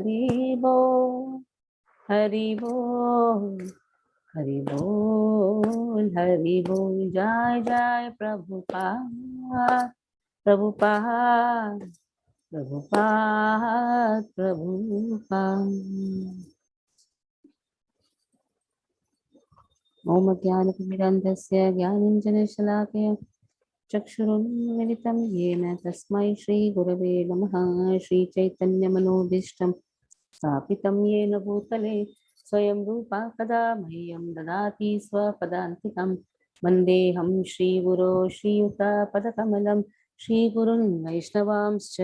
हरि बोल, हरि बोल, हरि बोल, हरि बोल। जय जय प्रभुपाद, प्रभुपाद, प्रभुपाद, प्रभुपाद। ओम ज्ञानतिमिरन्धस्य ज्ञानाञ्जनशलाकया चक्षुरुन्मिलितं येन तस्मै श्रीगुरवे नमः। श्रीचैतन्यमनोभीष्टं स्थापितं येन भूतले स्वयं रूपा कदा मह्यं ददाति स्वपदान्तिकं। वन्देऽहं श्रीगुरो श्रीयुतापदकमलं श्रीगुरुन् वैष्णवांश्च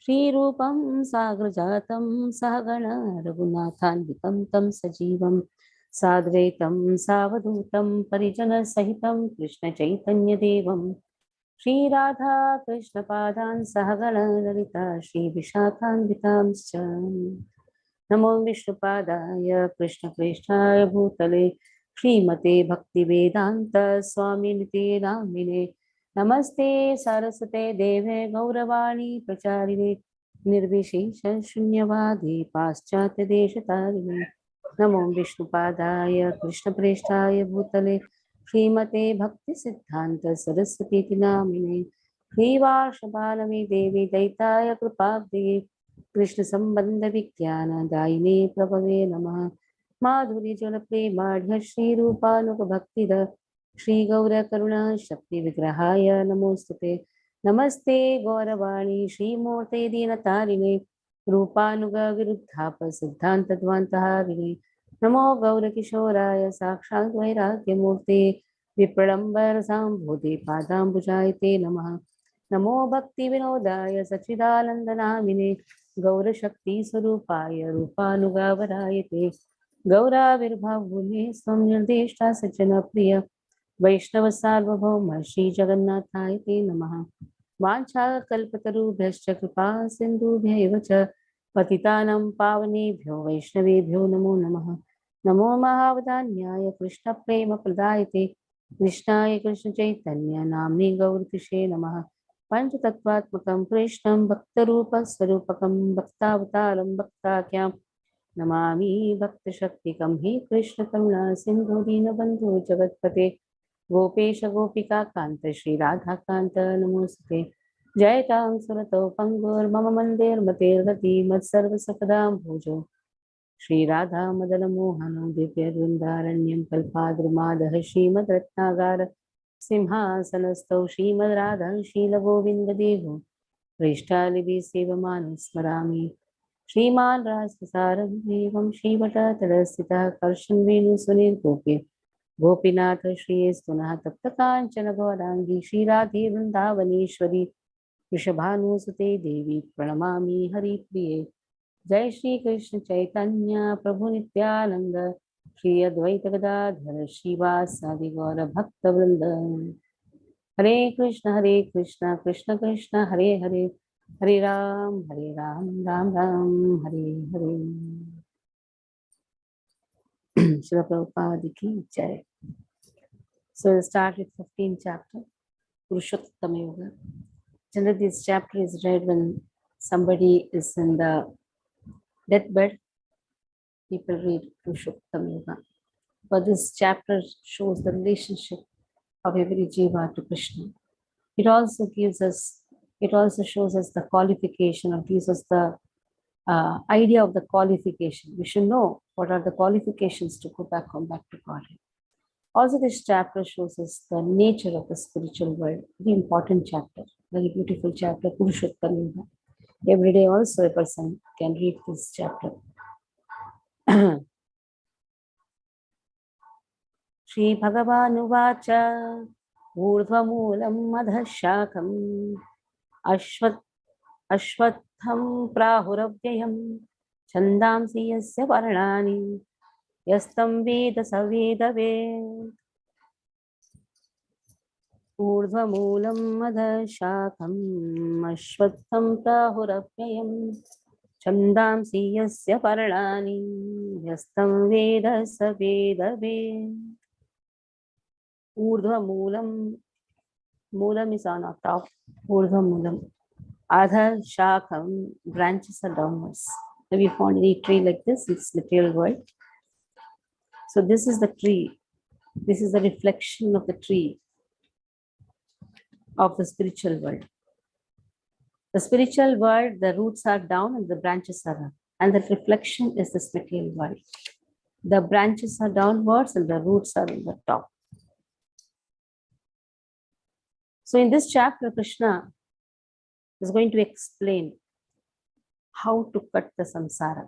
श्रीरूपं साग्रजातं सहगण रघुनाथान्वितं तं सजीवं साद्वैतं सावधूतं परिजनसहितं कृष्णचैतन्यदेवं श्रीराधा कृष्णपादान् सहगण ललिता श्रीविशाखान्वितांश्च। नमो विष्णुपादाय कृष्णप्रेष्ठाय भूतले श्रीमते भक्तिवेदान्त स्वामिनिते नामिने। नमस्ते सरस्वते देवे गौरवाणी प्रचारिणे निर्विशेष शून्यवादी पाश्चात्यदेशतारिणे। नमो विष्णुपादाय कृष्णप्रेष्ठाय भूतले श्रीमते भक्तिसिद्धान्त सरस्वती नामिने। श्रीवार्षभानवी देवी दैताय कृपाब्धये कृष्ण संबंध विज्ञान दायिने प्रभवे नमः। माधुरी जल प्रेमाढ्य श्री रूपानुग भक्तिद श्री गौर करुणा शक्ति विग्रहाय नमोस्तुते। नमस्ते गौरवाणी श्रीमूर्ते दीनतारिणे रूपानुग विरुद्धाप सिद्धांत ध्वान्तहारिणे। नमो गौरकिशोराय साक्षात् वैराग्यमूर्ते विप्रलम्बर सांभूते पादाम्बुजायते नमः। नमो भक्ति विनोदाय सच्चिदानंदनामिने गौरशक्ति स्वरूपाय रूपानुगावरायते। गौराविर्भावभूमे स्वं निर्देष्टा सज्जन प्रिय वैष्णव सार्वभौम श्री जगन्नाथाय ते नमः। वाञ्छाकल्पतरुभ्यश्च कृपा सिन्धुभ्यैव च पतितानां पावनेभ्यो वैष्णवेभ्यो नमो नमः। नमो महावदान्याय कृष्णप्रेमप्रदायते कृष्णाय कृष्णचैतन्य नाम्ने गौरतिषे नमः। पंचतत्वात्मकं कृष्णं भक्तरूपस्वरूपकं भक्तावतारं भक्ताख्यां नमामि भक्तशक्तिकं हि कृष्णकरुणा सिन्धु दीनबन्धु जगत्पते गोपेश गोपिका कान्त श्रीराधाकान्त नमोस्तुते। जयतां सुरतो पङ्गुर्मम मन्दिर्मतिर्गति मत्सर्वसकदां भुजो श्रीराधा मदनमोहनं दिव्यवृन्दारण्यं कल्पाद्रुमादः श्रीमद्रत्नागार सिंहासनस्थौ श्रीमद्राधा शीलगोविन्ददेवो पृष्ठालिभिः सेवमानं श्रीमान् राससारं देवं श्रीवटतलस्थितः कर्षन् वेणुसुनीलगोपे गोपीनाथ श्रीयस्तुनः तप्तकाञ्चन गौराङ्गी श्रीराधे वृन्दावनेश्वरी वृषभानुसुते देवी प्रणमामि हरिप्रिये। जय श्री कृष्ण चैतन्य प्रभु नित्यानंद श्री अद्वैत गदाधर श्रीवासादि गौर भक्त वृंद। हरे कृष्ण कृष्ण कृष्ण हरे हरे हरे राम राम राम हरे हरे। श्रील प्रभुपाद की जय। So we'll start with 15th chapter, Purushottam Yoga. Generally, this chapter is read when somebody is in the deathbed. People read Purushottam Yoga. But this chapter shows the relationship of every jiva to Krishna. It also shows us the qualification, or gives us the idea of the qualification. We should know what are the qualifications to come back to God. Also, this chapter shows us the nature of the spiritual world. Very important chapter, very beautiful chapter, Purushottam Yoga. Every day also a person can read this chapter. Shri Bhagavanuvāca ūrdhvamūlam adhah shākham ashvatham prāhuravyayam chandāmsi yasya varnāni yastam veda savedave. ūrdhvamūlam adhah shākham ashvatham prāhuravyayam chandāmsi yasya varnāni yastam veda savedave. Urdhva Moolam. Moolam is on our top. Urdhva Moolam. Adha Shakham, branches are downwards. Have you found any tree like this in this material world? So this is the tree. This is the reflection of the tree of the spiritual world. The spiritual world, the roots are down and the branches are up. And the reflection is this material world. The branches are downwards and the roots are on the top. So in this chapter, Krishna is going to explain how to cut the samsara.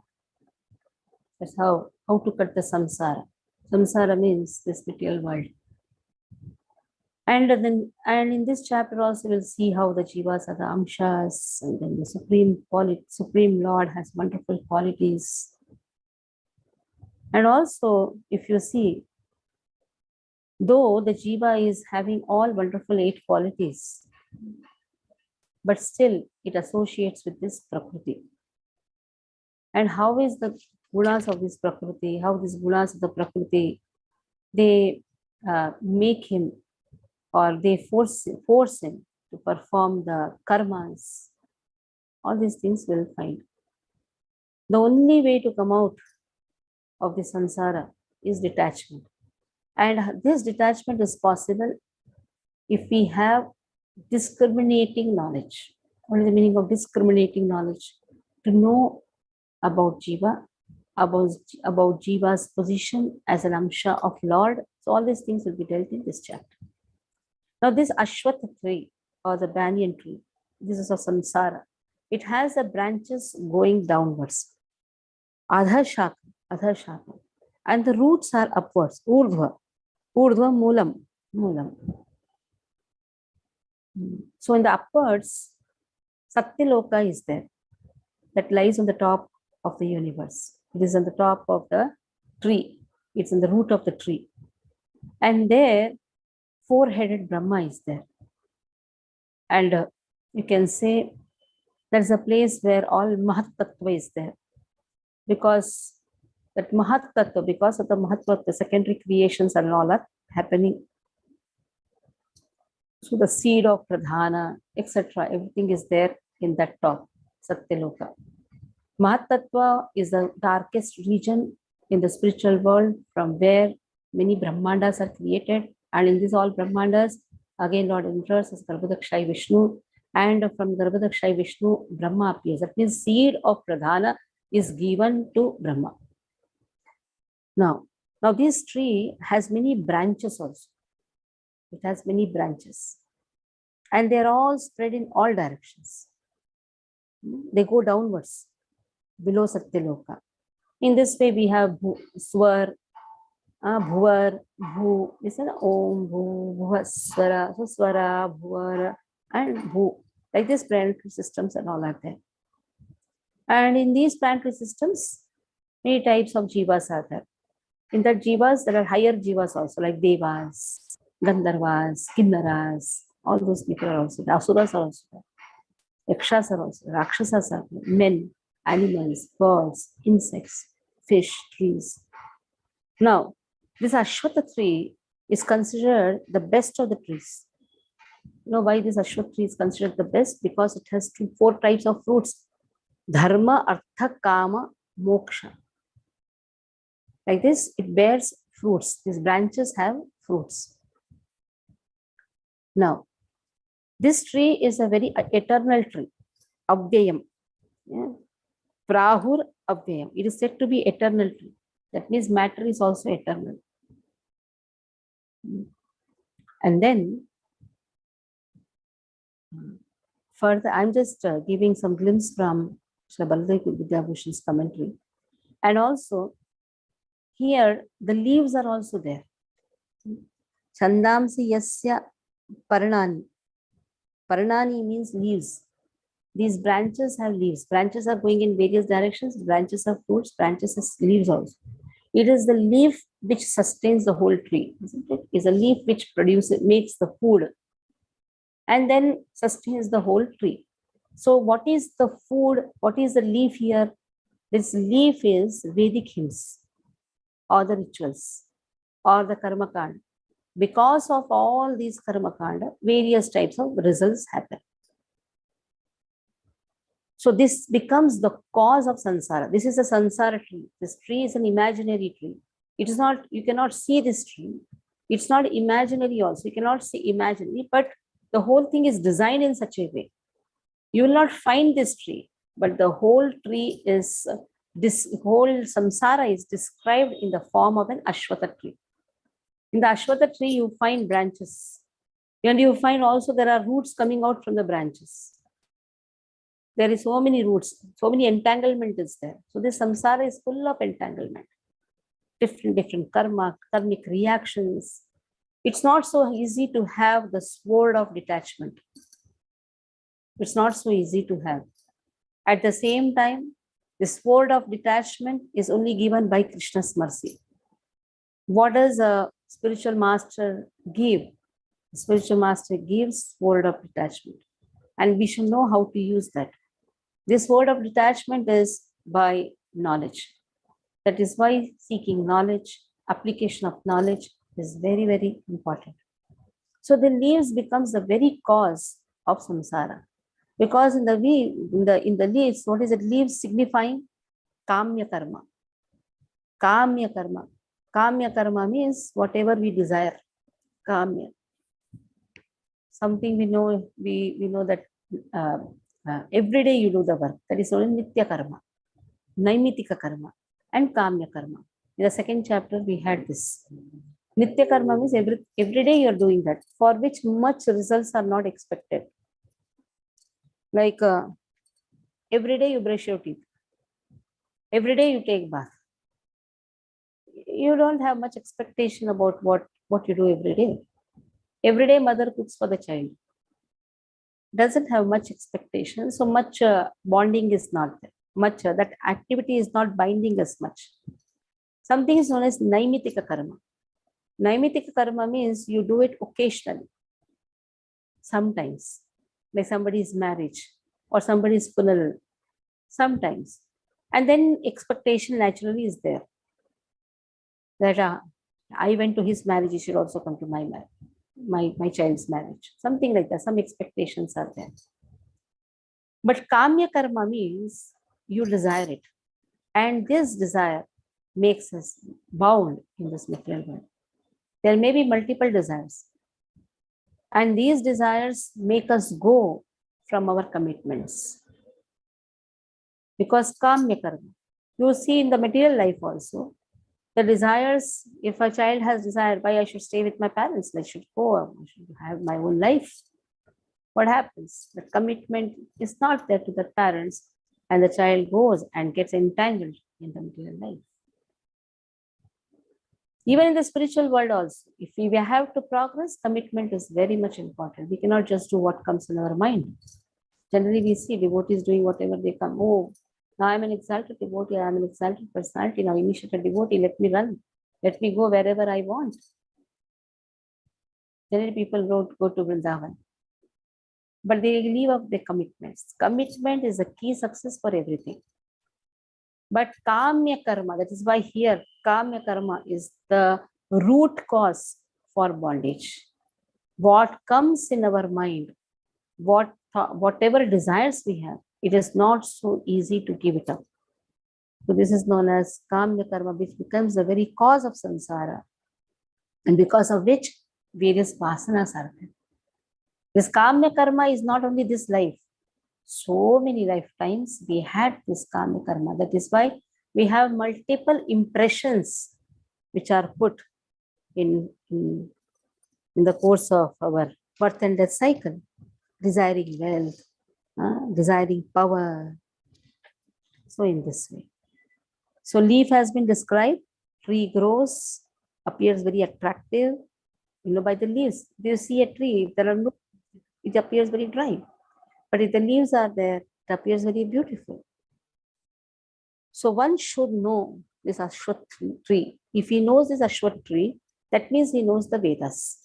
That's how to cut the samsara. Samsara means this material world. And in this chapter also we'll see how the jivas are the amshas, and then the Supreme Lord has wonderful qualities. And also, if you see, though the jiva is having all wonderful 8 qualities, but still it associates with this prakriti. And how is the gunas of this prakriti, how these gunas of the prakriti, they make him, or they force him to perform the karmas. All these things we'll find. The only way to come out of the samsara is detachment. And this detachment is possible if we have discriminating knowledge. What is the meaning of discriminating knowledge? To know about jiva, about jiva's position as an amsha of Lord. So all these things will be dealt in this chapter. Now this Ashwatha tree, or the banyan tree, this is a samsara. It has the branches going downwards. Adha shaka. And the roots are upwards. Urdhva moolam. So in the upwards, Satyaloka is there. That lies on the top of the universe. It is on the top of the tree. It's in the root of the tree. And there, 4-headed Brahma is there. And you can say there's a place where all Mahat Tattva is there. Because that Mahat Tattva, because of the Mahat Tattva, the secondary creations and all are happening. So the seed of Pradhana, etc., everything is there in that top, Satyaloka. Mahat Tattva is the darkest region in the spiritual world, from where many Brahmandas are created. And in these all Brahmandas, again Lord enters as Garbhodakshai Vishnu, and from Garbhodakshai Vishnu, Brahma appears. That means seed of Pradhana is given to Brahma. Now this tree has many branches also. It has many branches. And they're all spread in all directions. They go downwards, below Satyaloka. In this way, we have Swar, Bhuvar, Bhu, listen, Om, Bhu, Bhuva, Swara, so Swara, Bhuvar, and Bhu. Like these planetary systems and all are there. And in these planetary systems, many types of jivas are there. In that jivas, there are higher jivas also, like Devas, Gandharvas, Kinnaras, all those people are also there. Asuras are also there. Yakshas are also there. Rakshasas are there. Men, animals, birds, insects, fish, trees. Now, this Ashwatha tree is considered the best of the trees. You know why this Ashwatha tree is considered the best? Because it has 4 types of fruits. Dharma, Artha, Kama, Moksha. Like this, it bears fruits. These branches have fruits. Now, this tree is a very eternal tree. Abhyayam. Yeah. Prahur Abhyayam. It is said to be eternal tree. That means matter is also eternal. And then, further, I'm just giving some glimpse from Sri Baladev Vidyabhushan's commentary. And also, here, the leaves are also there. Chandamsi Yasya Paranani. Paranani means leaves. These branches have leaves. Branches are going in various directions. Branches have fruits, branches have leaves also. It is the leaf which sustains the whole tree, isn't it? It's a leaf which makes the food and then sustains the whole tree. So what is the food? What is the leaf here? This leaf is Vedic hymns or the rituals or the karma kanda. Because of all these karma kanda, various types of results happen. So this becomes the cause of samsara. This is a samsara tree. This tree is an imaginary tree. It is not, you cannot see this tree. It's not imaginary also. You cannot see imaginary, but the whole thing is designed in such a way. You will not find this tree, but the whole tree is, this whole samsara is described in the form of an ashwatha tree. In the ashwatha tree, you find branches. And you find also there are roots coming out from the branches. There is so many roots, so many entanglement is there. So this samsara is full of entanglement. Different karma, karmic reactions. It's not so easy to have the sword of detachment. It's not so easy to have. At the same time, the sword of detachment is only given by Krishna's mercy. What does a spiritual master give? The spiritual master gives sword of detachment. And we should know how to use that. This word of detachment is by knowledge. That is why seeking knowledge, application of knowledge is very, very important. So the leaves becomes the very cause of samsara. Because in the leaves, what is it? Leaves signifying kamya karma. Kamya karma. Kamya karma means whatever we desire. Kamya. Something we know that every day you do the work. That is only nitya karma, naimitika karma, and kamya karma. In the second chapter, we had this. Nitya karma means every day you are doing that, for which much results are not expected. Like every day you brush your teeth. Every day you take bath. You don't have much expectation about what you do every day. Every day mother cooks for the child. Doesn't have much expectation, so much bonding is not there. Much that activity is not binding as much. Something is known as naimitika karma. Naimitika karma means you do it occasionally. Sometimes, like somebody's marriage or somebody's funeral. Sometimes, and then expectation naturally is there. That I went to his marriage, you should also come to my marriage. My child's marriage, something like that. Some expectations are there. But kamya karma means you desire it. And this desire makes us bound in this material world. There may be multiple desires. And these desires make us go from our commitments. Because kamya karma, you see in the material life also, the desires, if a child has desired, why I should stay with my parents, I should go, I should have my own life. What happens? The commitment is not there to the parents, and the child goes and gets entangled in the material life. Even in the spiritual world also, if we have to progress, commitment is very much important. We cannot just do what comes in our mind. Generally, we see devotees doing whatever they come. Oh, now I'm an exalted devotee, I'm an exalted personality, now initiated devotee, let me run. Let me go wherever I want. Generally, people don't go to Vrindavan. But they leave up their commitments. Commitment is the key success for everything. But kamya karma, that is why here kamya karma is the root cause for bondage. What comes in our mind, whatever desires we have, it is not so easy to give it up. So this is known as kamya karma, which becomes the very cause of samsara, and because of which various vasanas are there. This kamya karma is not only this life. So many lifetimes we had this kamya karma. That is why we have multiple impressions which are put in the course of our birth and death cycle. Desiring wealth, desiring power. So in this way. So leaf has been described. Tree grows, appears very attractive, by the leaves. Do you see a tree? If there are no, it appears very dry. But if the leaves are there, it appears very beautiful. So one should know this ashwat tree. If he knows this ashwat tree, that means he knows the Vedas.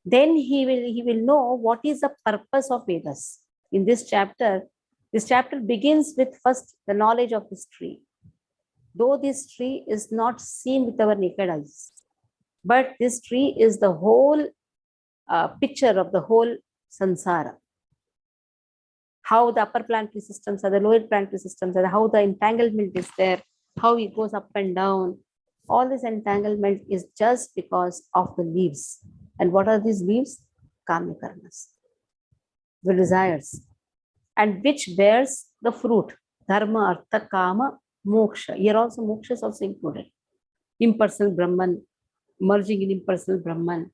Then he will know what is the purpose of Vedas. In this chapter begins with first the knowledge of this tree. Though this tree is not seen with our naked eyes, but this tree is the whole picture of the whole samsara. how the upper planetary systems are, the lower planetary systems are, how the entanglement is there, how it goes up and down. All this entanglement is just because of the leaves. And what are these leaves? Kama karmas, the desires, and which bears the fruit. Dharma, artha, kama, moksha. Here also moksha is also included. Impersonal Brahman, merging in impersonal Brahman.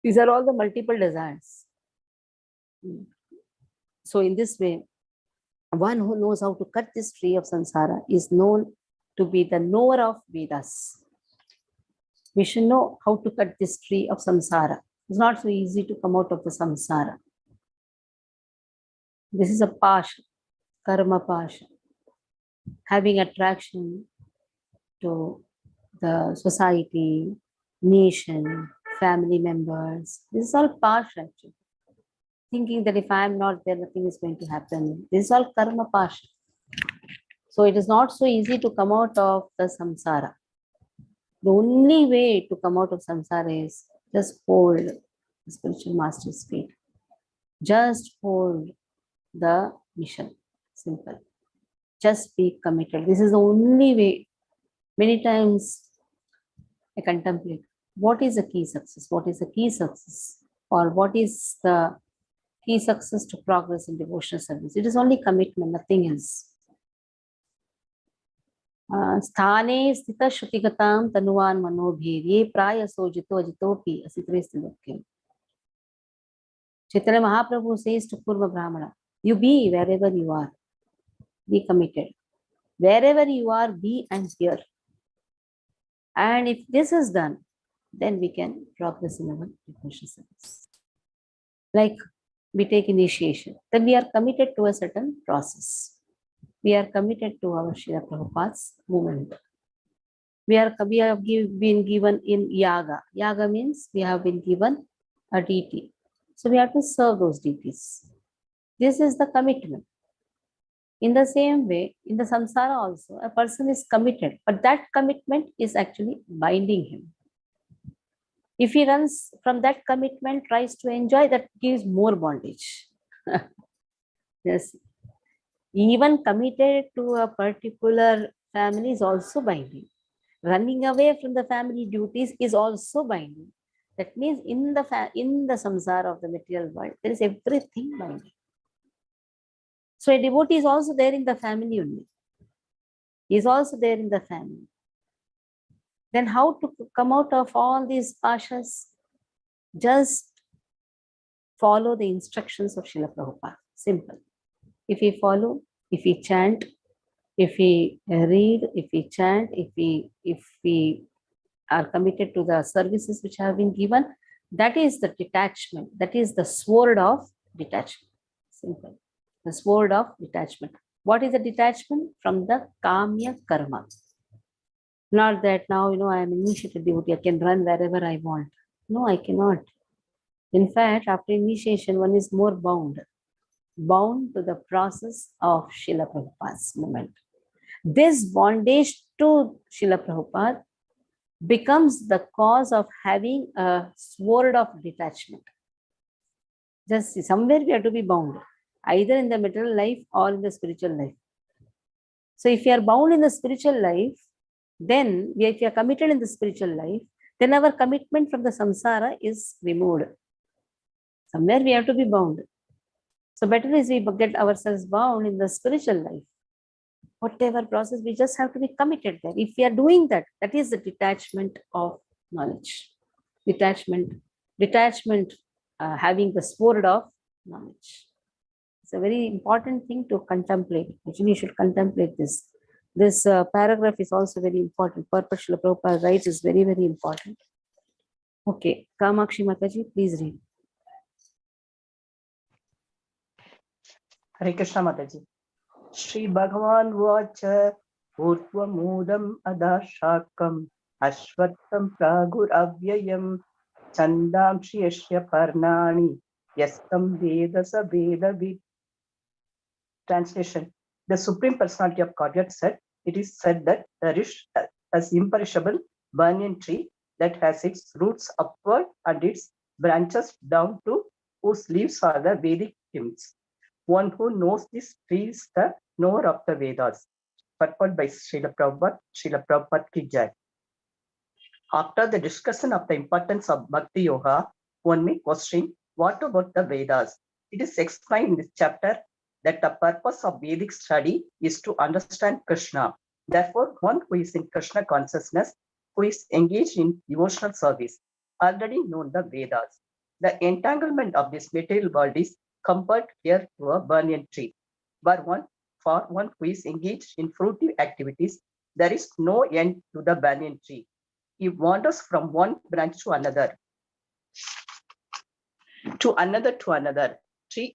These are all the multiple desires. So in this way, one who knows how to cut this tree of samsara is known to be the knower of Vedas. We should know how to cut this tree of samsara. It's not so easy to come out of the samsara. This is a pasha, karma pasha, having attraction to the society, nation, family members. This is all pasha actually. Thinking that if I am not there, nothing is going to happen. This is all karma pasha. So it is not so easy to come out of the samsara. The only way to come out of samsara is just hold the spiritual master's feet. Just hold the mission. Simple. Just be committed. This is the only way. Many times I contemplate, what is the key success? What is the key success? Or what is the key success to progress in devotional service? It is only commitment, nothing else. Sthane sthita shrutigatam tanuvan manobhirye prayaso jito jitopi asitrestilokyam. Chaitanya Mahaprabhu says to Purva Brahmana, you be wherever you are. Be committed. Wherever you are, be and hear. And if this is done, then we can progress in our devotional service. Like we take initiation, then we are committed to a certain process. We are committed to our Srila Prabhupada's movement. We have been given in yaga. Yaga means we have been given a deity. So we have to serve those deities. This is the commitment. In the same way, in the samsara also, a person is committed, but that commitment is actually binding him. If he runs from that commitment, tries to enjoy, that gives more bondage. Yes. Even committed to a particular family is also binding. Running away from the family duties is also binding. That means in the samsara of the material world, there is everything binding. So a devotee is also there in the family only. He is also there in the family. Then how to come out of all these pashas? Just follow the instructions of Srila Prabhupada. Simple. If we follow, if we chant, if we read, if we chant, if we are committed to the services which have been given, that is the detachment. That is the sword of detachment. Simple. The sword of detachment. What is the detachment? From the kamya karma. Not that now, I am initiated devotee, I can run wherever I want. No, I cannot. In fact, after initiation, one is more bound to the process of Srila Prabhupada's movement. This bondage to Srila Prabhupada becomes the cause of having a sword of detachment. Just see, somewhere we have to be bound, either in the material life or in the spiritual life. So if you are bound in the spiritual life, then if you are committed in the spiritual life, then our commitment from the samsara is removed. Somewhere we have to be bound. So better is we get ourselves bound in the spiritual life. Whatever process, we just have to be committed there. If we are doing that, that is the detachment of knowledge. Detachment, having the sword of knowledge. It's a very important thing to contemplate. Actually, you should contemplate this. This paragraph is also very important. Purpose Srila Prabhupada writes is very, very important. Okay, Kamakshi Mataji, please read. Hare Krishna Mataji. Shri Bhagavan Vacha Urtvamudam Adashakam Ashvattam Pragur Avyayam Chandam Shiyashya Parnani Yastam Vedasa Vedavid. Translation. The Supreme Personality of Godhead said, it is said that there is an imperishable banyan tree that has its roots upward and its branches down to whose leaves are the Vedic hymns. One who knows this tree is the knower of the Vedas. Purport by Srila Prabhupada, Srila Prabhupada ki jai. After the discussion of the importance of Bhakti Yoga, one may question, what about the Vedas? It is explained in this chapter that the purpose of Vedic study is to understand Krishna. Therefore, one who is in Krishna consciousness, who is engaged in devotional service, already known the Vedas. The entanglement of this material world is compared here to a banyan tree, where for one who is engaged in fruitive activities, there is no end to the banyan tree. He wanders from one branch to another, to another.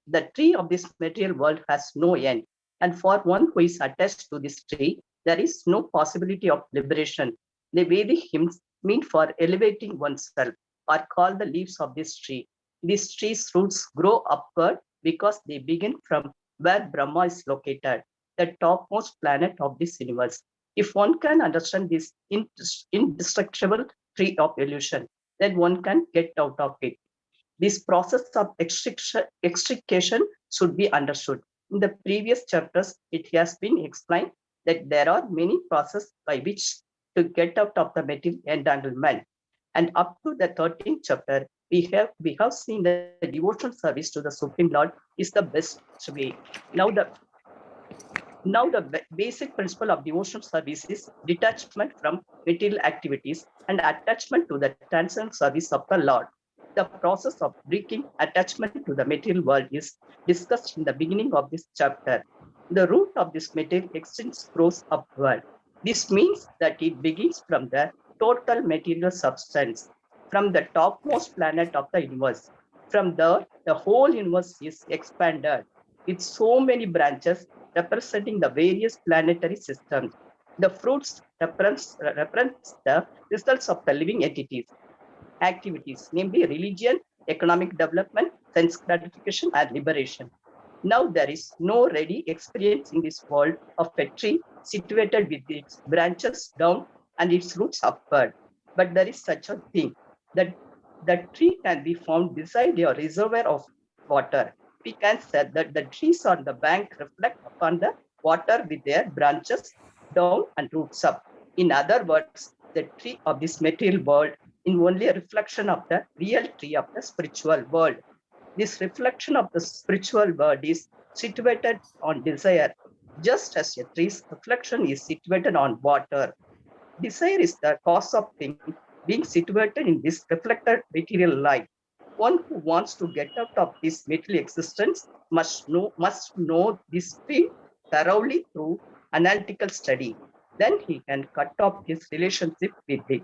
The tree of this material world has no end. And for one who is attached to this tree, there is no possibility of liberation. The Vedic hymns mean for elevating oneself are called the leaves of this tree. These tree's roots grow upward because they begin from where Brahma is located, the topmost planet of this universe. If one can understand this indestructible tree of illusion, then one can get out of it. This process of extrication should be understood. In the previous chapters, it has been explained that there are many processes by which to get out of the material entanglement. And up to the 13th chapter, we have seen that the devotional service to the Supreme Lord is the best way. Now the basic principle of devotional service is detachment from material activities and attachment to the transcendental service of the Lord. The process of breaking attachment to the material world is discussed in the beginning of this chapter. The root of this material existence grows upward. This means that it begins from the total material substance, from the topmost planet of the universe. From there, the whole universe is expanded with so many branches representing the various planetary systems. The fruits represents the results of the living activities, namely religion, economic development, sense gratification, and liberation. Now there is no ready experience in this world of a tree situated with its branches down and its roots upward. But there is such a thing that the tree can be found beside a reservoir of water. We can say that the trees on the bank reflect upon the water with their branches down and roots up. In other words, the tree of this material world is only a reflection of the real tree of the spiritual world. This reflection of the spiritual world is situated on desire, just as a tree's reflection is situated on water. Desire is the cause of things being situated in this reflected material life. One who wants to get out of this material existence must know this tree thoroughly through analytical study. Then he can cut off his relationship with it.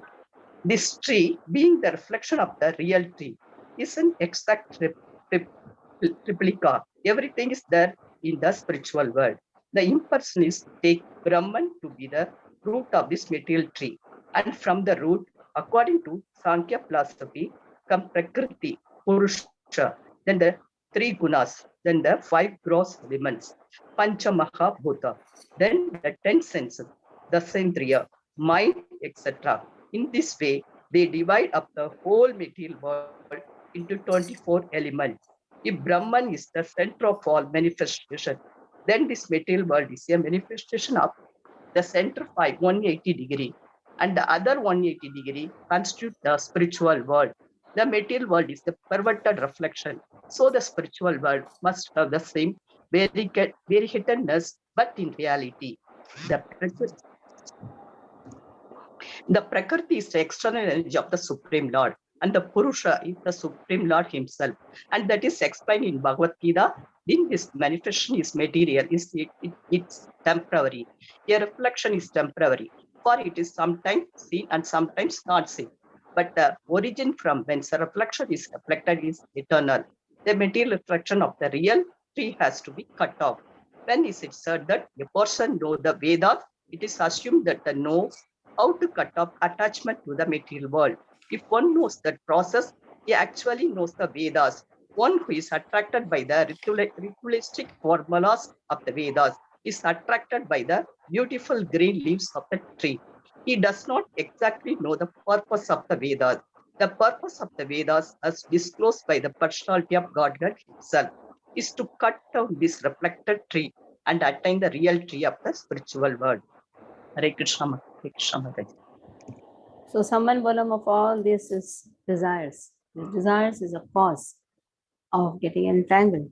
This tree, being the reflection of the real tree, is an exact replica. Everything is there in the spiritual world. The impersonalists take Brahman to be the root of this material tree. And from the root, according to Sankhya philosophy, come Prakriti, Purusha, then the three gunas, then the five gross elements, Pancha Mahabhuta, then the 10 senses, the Sendriya, mind, etc. In this way, they divide up the whole material world into 24 elements. If Brahman is the center of all manifestation, then this material world is a manifestation of the center 180 degree, and the other 180 degree constitute the spiritual world. The material world is the perverted reflection. So the spiritual world must have the same variegatedness, but in reality, the Prakriti is the external energy of the Supreme Lord, and the Purusha is the Supreme Lord himself. And that is explained in Bhagavad Gita. In this manifestation is material, it's temporary. A reflection is temporary, for it is sometimes seen and sometimes not seen. But the origin from whence the reflection is reflected is eternal. The material reflection of the real tree has to be cut off. When is it said that a person knows the Vedas, it is assumed that the knows how to cut off attachment to the material world. If one knows that process, he actually knows the Vedas. One who is attracted by the ritualistic formulas of the Vedas is attracted by the beautiful green leaves of the tree. He does not exactly know the purpose of the Vedas. The purpose of the Vedas, as disclosed by the personality of Godhead himself. is to cut down this reflected tree and attain the real tree of the spiritual world. Hare Krishna, Hare Krishna, Mataji. So summon volume of all this is desires. The desires is a cause of getting entangled.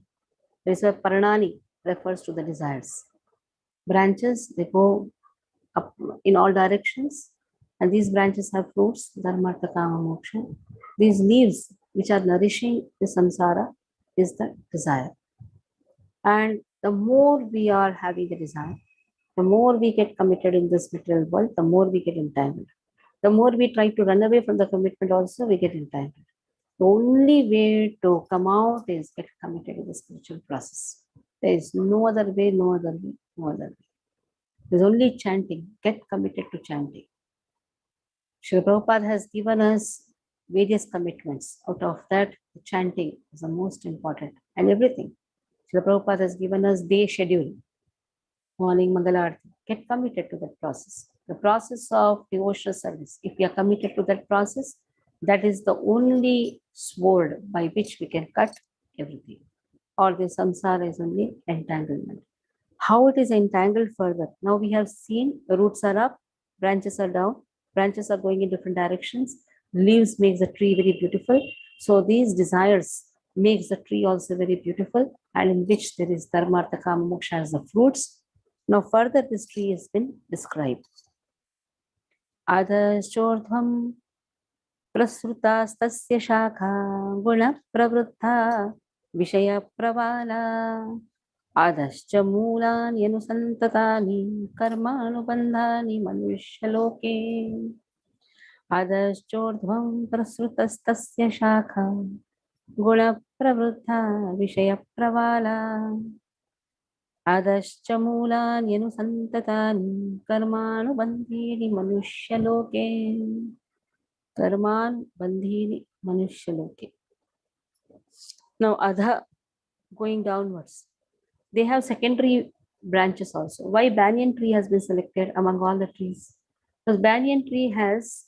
This why Paranani refers to the desires. Branches, they go up in all directions, and these branches have fruits, dharma, artha, kama, moksha. These leaves, which are nourishing the samsara, is the desire. And the more we are having the desire, the more we get committed in this material world, the more we get entangled. The more we try to run away from the commitment, also we get entangled. The only way to come out is get committed in the spiritual process. There is no other way, no other way, no other way. There's only chanting. Get committed to chanting. Srila Prabhupada has given us various commitments. Out of that, the chanting is the most important, and everything. Srila Prabhupada has given us day schedule, morning Mangalarti. Get committed to that process. The process of devotional service. If we are committed to that process, that is the only sword by which we can cut everything. Or the samsara is only entanglement. How it is entangled further? Now we have seen the roots are up, branches are down, branches are going in different directions, leaves makes the tree very beautiful. So these desires makes the tree also very beautiful, and in which there is dharma, artha, kama, moksha as the fruits. Now further this tree has been described. Adashordhvam prasrutastasya shakha guna pravruddha vishaya pravala adascha moolan yanusantatani karmanubandhani manushaloke adashordhvam prasrutastasya shakha guna pravruddha vishaya pravala adascha moolan yanusantatani karmanubandhini manushaloke Karman bandhini manushaloke. Now adha, going downwards. They have secondary branches also. Why banyan tree has been selected among all the trees? Because banyan tree has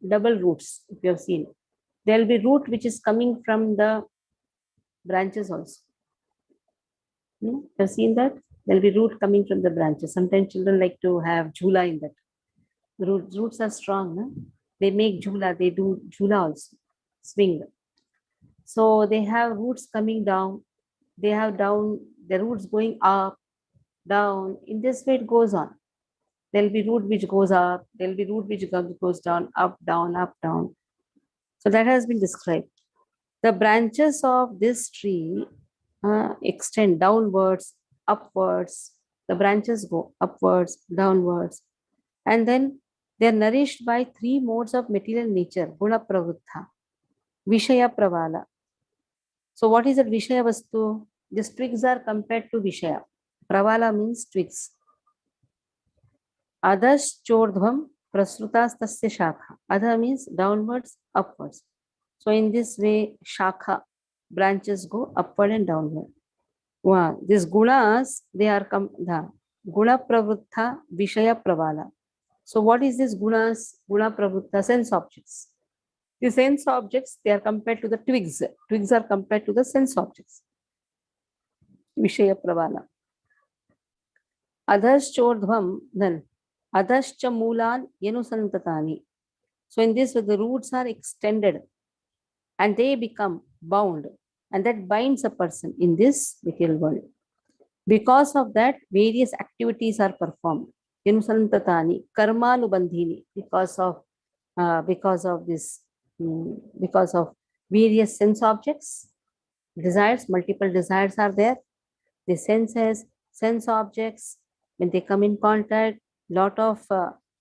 double roots, if you have seen. There will be root which is coming from the branches also. You have seen that? There will be root coming from the branches. Sometimes children like to have jhula in that. The roots are strong. No? They make jhula, they do jhula also, swing. So they have roots coming down, they have down, the roots going up, down. In this way it goes on. There will be root which goes up, there will be root which goes down, up, down, up, down. So that has been described. The branches of this tree extend downwards, upwards. The branches go upwards, downwards. And then they are nourished by three modes of material nature, guna pravruddha, vishaya pravala. So what is a vishaya vastu? These twigs are compared to vishaya. Pravala means twigs. Adas chordhvam prasrutas tasya shakha. Adha means downwards, upwards. So in this way, shakha, branches go upward and downward. Wow. These gunas, they are guna pravruddha vishaya pravala. So what is this gunas? Guna pravruddha, sense objects. The sense objects, they are compared to the twigs. Twigs are compared to the sense objects. Vishaya pravala. Adhaschordhvam, then adhascha moolan yanusantatani. So in this way, the roots are extended and they become bound, and that binds a person in this material world. Because of that, various activities are performed. Yanusantatani, karmanubandhini, because of this, because of various sense objects, desires, multiple desires are there. The senses, sense objects, when they come in contact, lot of,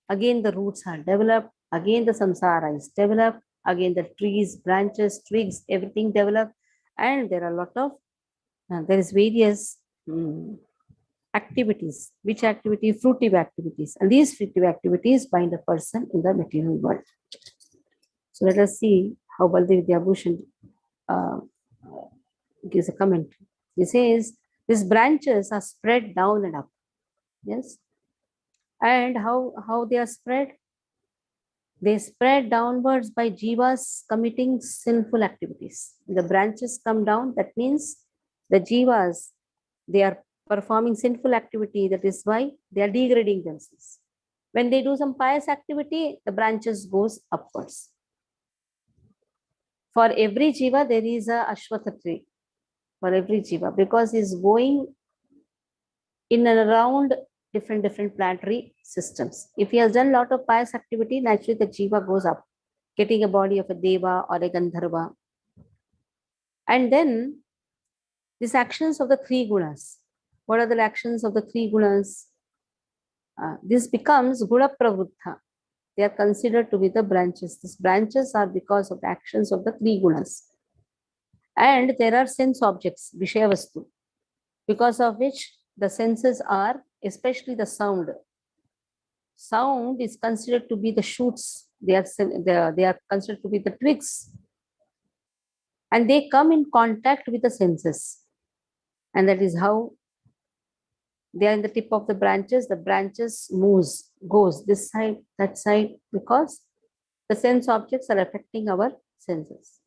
again the roots are developed, again the samsara is developed, again the trees, branches, twigs, everything developed, and there are a lot of, there is various activities. Which activity? Fruitive activities. And these fruitive activities bind a person in the material world. So let us see how Baldev Vidyabhushan gives a comment. He says, these branches are spread down and up. Yes. And how they are spread? They spread downwards by jivas committing sinful activities. The branches come down, that means The jivas, they are performing sinful activity. That is why they are degrading themselves. When they do some pious activity, the branches goes upwards. For every jiva, there is a ashwatha tree. For every jiva, because he's going in and around different planetary systems. If he has done a lot of pious activity, naturally the jiva goes up, getting a body of a deva or a gandharva. And then these actions of the three gunas. What are the actions of the three gunas? This becomes guna pravruddha. They are considered to be the branches. These branches are because of the actions of the three gunas. And there are sense objects, Vishaya Vastu, because of which the senses are, especially the sound. Sound is considered to be the shoots. They are considered to be the twigs. And they come in contact with the senses. And that is how they are in the tip of the branches goes this side, that side, because the sense objects are affecting our senses.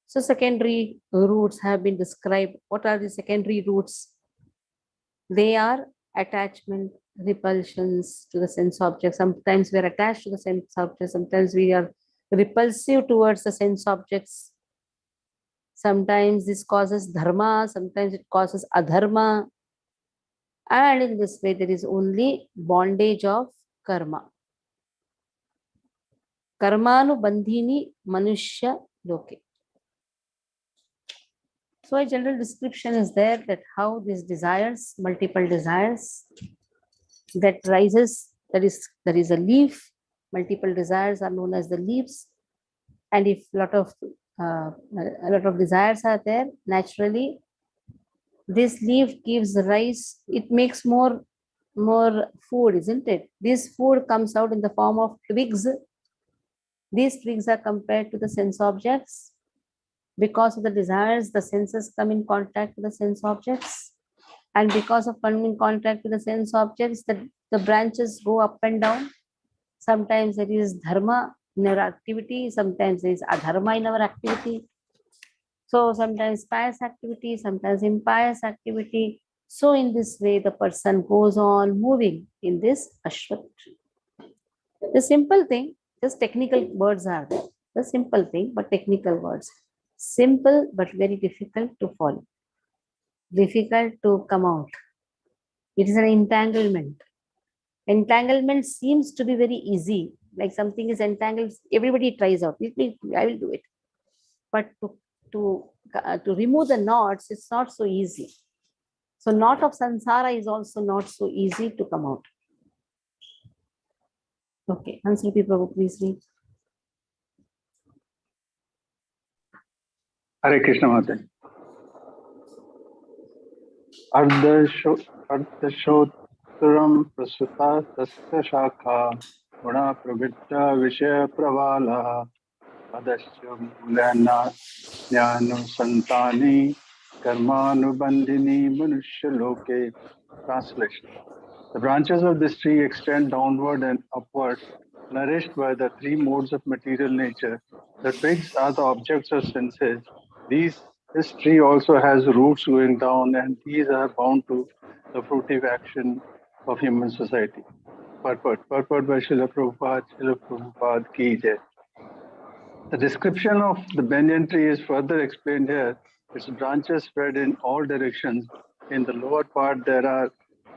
So secondary roots have been described. What are the secondary roots? They are attachment, repulsions to the sense object. Sometimes we are attached to the sense object. Sometimes we are repulsive towards the sense objects. Sometimes this causes dharma. Sometimes it causes adharma. And in this way, there is only bondage of karma. Karmanu bandhini manushya loke. So a general description is there that how these desires, multiple desires that rises, there is a leaf, multiple desires are known as the leaves. And if a lot of desires are there, naturally, this leaf gives rise, it makes more food, isn't it? This food comes out in the form of twigs. These twigs are compared to the sense objects. Because of the desires, the senses come in contact with the sense objects. And because of coming in contact with the sense objects, the branches go up and down. Sometimes there is dharma in our activity, sometimes there is adharma in our activity. So sometimes pious activity, sometimes impious activity. So in this way, the person goes on moving in this ashwat tree. The simple thing, just technical words are there. The simple thing, but technical words. Simple, but very difficult to follow. Difficult to come out. It is an entanglement. Entanglement seems to be very easy. Like something is entangled, everybody tries out. I will do it. But to remove the knots, it's not so easy. So knot of samsara is also not so easy to come out. Okay, Hansruti Prabhu, please read. Hare Krishna Mate. Ardhashotram prasuta tasya shakha guna pravritta vishaya pravala adasya mulana jnana santani karmanubandhini manushya loke. Translation. The branches of this tree extend downward and upward, nourished by the three modes of material nature. The twigs are the objects of senses. This tree also has roots going down, and these are bound to the fruitive action of human society. Purport by Srila Prabhupada ki jai. The description of the banyan tree is further explained here. Its branches spread in all directions. In the lower part, there are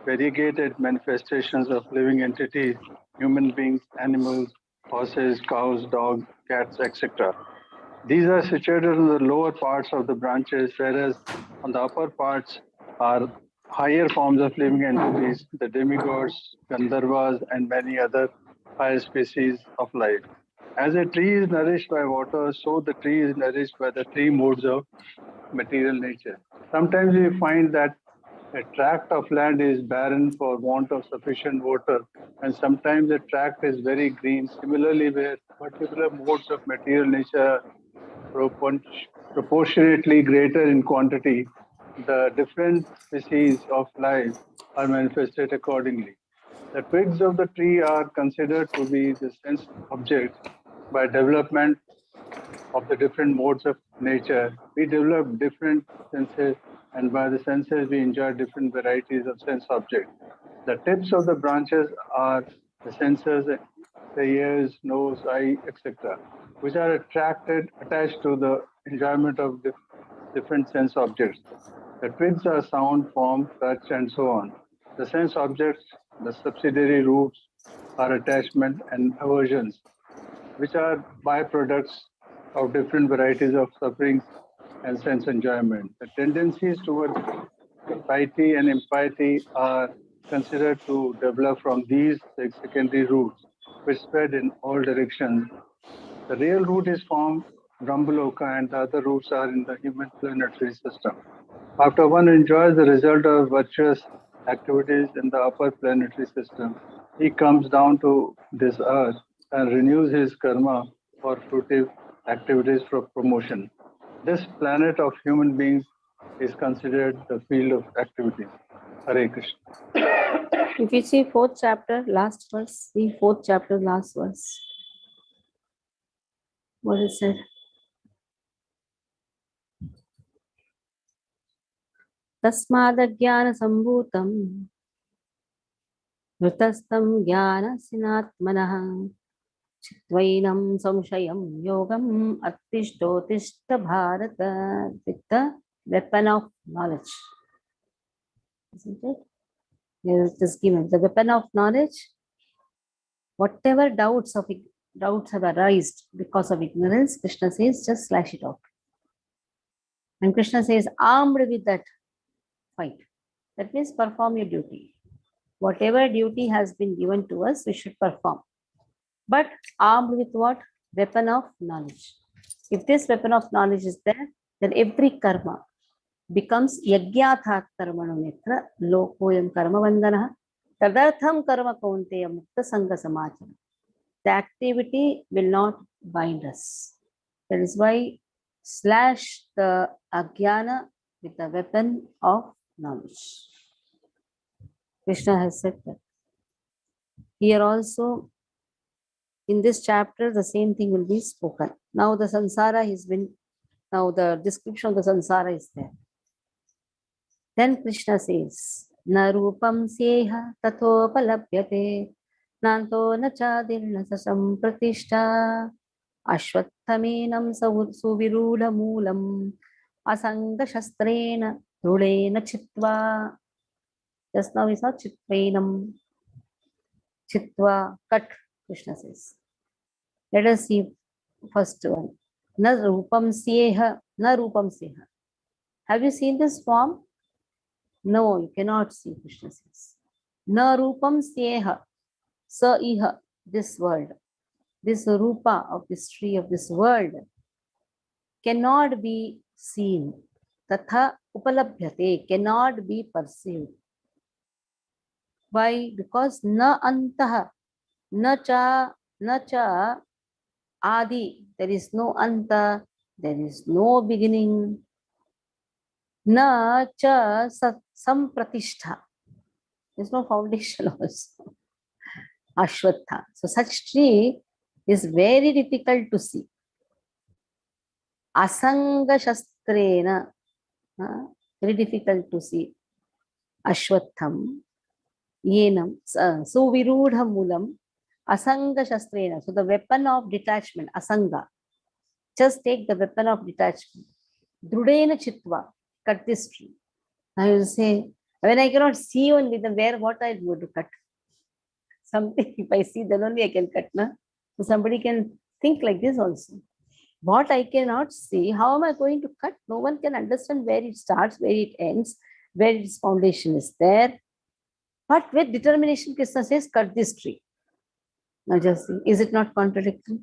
variegated manifestations of living entities, human beings, animals, horses, cows, dogs, cats, etc. These are situated in the lower parts of the branches, whereas on the upper parts are higher forms of living entities, the demigods, Gandharvas, and many other higher species of life. As a tree is nourished by water, so the tree is nourished by the three modes of material nature. Sometimes we find that a tract of land is barren for want of sufficient water, and sometimes a tract is very green. Similarly, where particular modes of material nature are proportionately greater in quantity, the different species of life are manifested accordingly. The twigs of the tree are considered to be the sense objects by development of the different modes of nature, we develop different senses, and by the senses, we enjoy different varieties of sense objects. The tips of the branches are the senses, the ears, nose, eye, etc., which are attached to the enjoyment of different sense objects. The twigs are sound, form, touch, and so on. The sense objects, the subsidiary roots, are attachment and aversions, which are byproducts of different varieties of sufferings and sense enjoyment. The tendencies towards piety and impiety are considered to develop from these secondary roots, which spread in all directions. The real root is formed Brahmaloka, and the other roots are in the human planetary system. After one enjoys the result of virtuous activities in the upper planetary system, he comes down to this earth and renews his karma for fruitive activities for promotion. This planet of human beings is considered the field of activity. Hare Krishna. If you see fourth chapter, last verse, see fourth chapter, last verse. What is it? Tasmadajnana sambhutam Vritastam jnana sinatmanah Chitvainam samshayam yogam attishtotishtha bharata, with the weapon of knowledge. Isn't it? Here it is given. The weapon of knowledge, whatever doubts have arisen because of ignorance, Krishna says, just slash it off. And Krishna says, armed with that, fight. That means perform your duty. Whatever duty has been given to us, we should perform. But armed with what? Weapon of knowledge. If this weapon of knowledge is there, then every karma becomes yagyathat karmano netra lokoyam karma vandana tadartham karma kaunteya mukta sangha samachana. The activity will not bind us. That is why slash the ajnana with the weapon of knowledge. Krishna has said that. Here also, in this chapter, the same thing will be spoken. Now the samsara has been, now the description of the samsara is there. Then Krishna says, Na rupam seha tatopalabhyate nanto na chadirna sasam pratishta ashvatthaminam suvirudha moolam asanga shastrena rudena chitva. Just now we saw chitvainam, chitva, cut, Krishna says. Let us see first one. Na rupam seha, na rupam seha. Have you seen this form? No, you cannot see, Krishna says. Na rupam seha, sa iha, this world. This rupa of this tree, of this world, cannot be seen. Tatha upalabhyate, cannot be perceived. Why? Because na antaha, na cha adi, there is no anta, there is no beginning. Na cha sampratishtha, there is no foundation also. Ashwatha. So such tree is very difficult to see. Asanga shastrena, very difficult to see. Ashwatham, yenam, suvirudha moolam, asanga shastrena. So the weapon of detachment, asanga. Just take the weapon of detachment. Drudena chitva, cut this tree. I will say, when I cannot see only, then what I am going to cut? Something, if I see, then only I can cut. Na? So somebody can think like this also. What I cannot see, how am I going to cut? No one can understand where it starts, where it ends, where its foundation is there. But with determination, Krishna says, cut this tree. Now just see, is it not contradictory?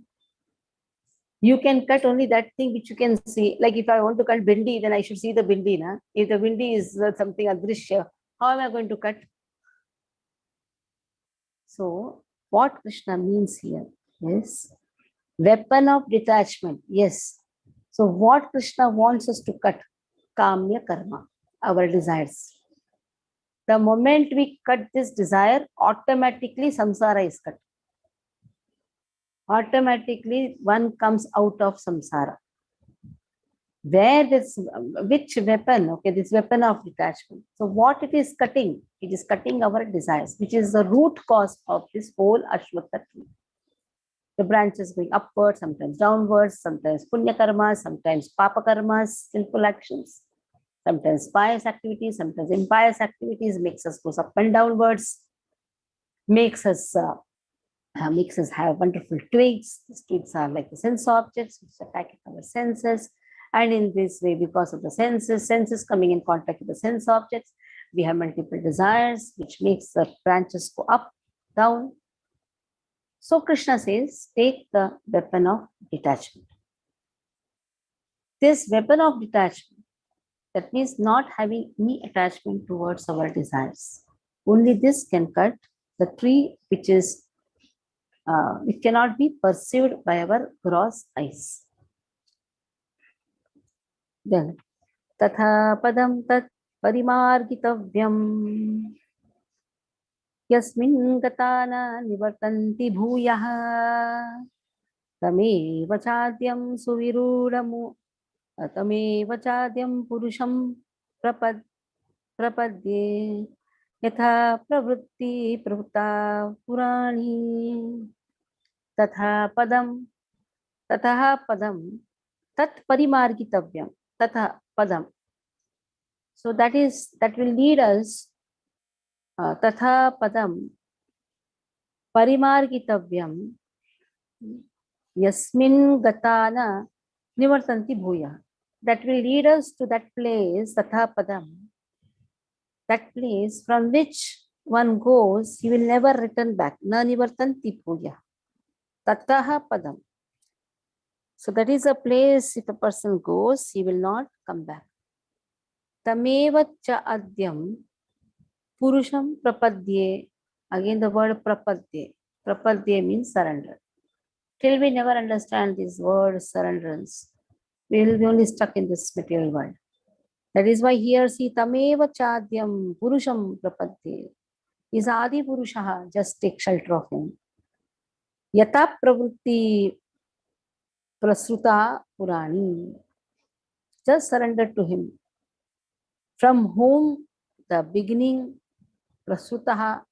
You can cut only that thing which you can see. Like if I want to cut bindi, then I should see the bindi. Na? If the bindi is something adrishya, how am I going to cut? So what Krishna means here is weapon of detachment. Yes. So what Krishna wants us to cut? Kamya karma, our desires. The moment we cut this desire, automatically samsara is cut. automatically one comes out of samsara. Where this, which weapon? Okay, this weapon of detachment. So what it is cutting? It is cutting our desires, which is the root cause of this whole Ashwatha tree. The branches going upwards, sometimes downwards, sometimes punya karmas, sometimes papa karmas, sinful actions, sometimes pious activities, sometimes impious activities, makes us go up and downwards, makes us have wonderful twigs. These twigs are like the sense objects which attack our senses. And in this way, because of the senses coming in contact with the sense objects, we have multiple desires, which makes the branches go up, down. So Krishna says, take the weapon of detachment. This weapon of detachment, that means not having any attachment towards our desires. Only this can cut the tree which is it cannot be perceived by our gross eyes. Then, tatha padam tat parimargitavyam yasmin gatana nivartanti bhuyah tamev chadyam suvirudamu tamev chadyam purusham prapadye yatha pravritti pravutta purani tatha padam tat parimargitavyam tatha padam. So that will lead us tatha padam parimargitavyam yasmin gatana nivartanti bhuya. That will lead us to that place, tatha padam, that place from which one goes, he will never return back. Na nivartanti bhuya. Tataha padam. So that is a place, if a person goes, he will not come back. Tameva cha adyam purusham prapadye. Again the word prapadye. Prapadye means surrender. Till we never understand this word surrenderance, we will be only stuck in this material world. That is why here see tameva chadyam purusham prapadye. Is Adi Purushaha, just take shelter of him. Yata pravritti prasruta purani. Just surrender to him. From whom the beginning prasrutaha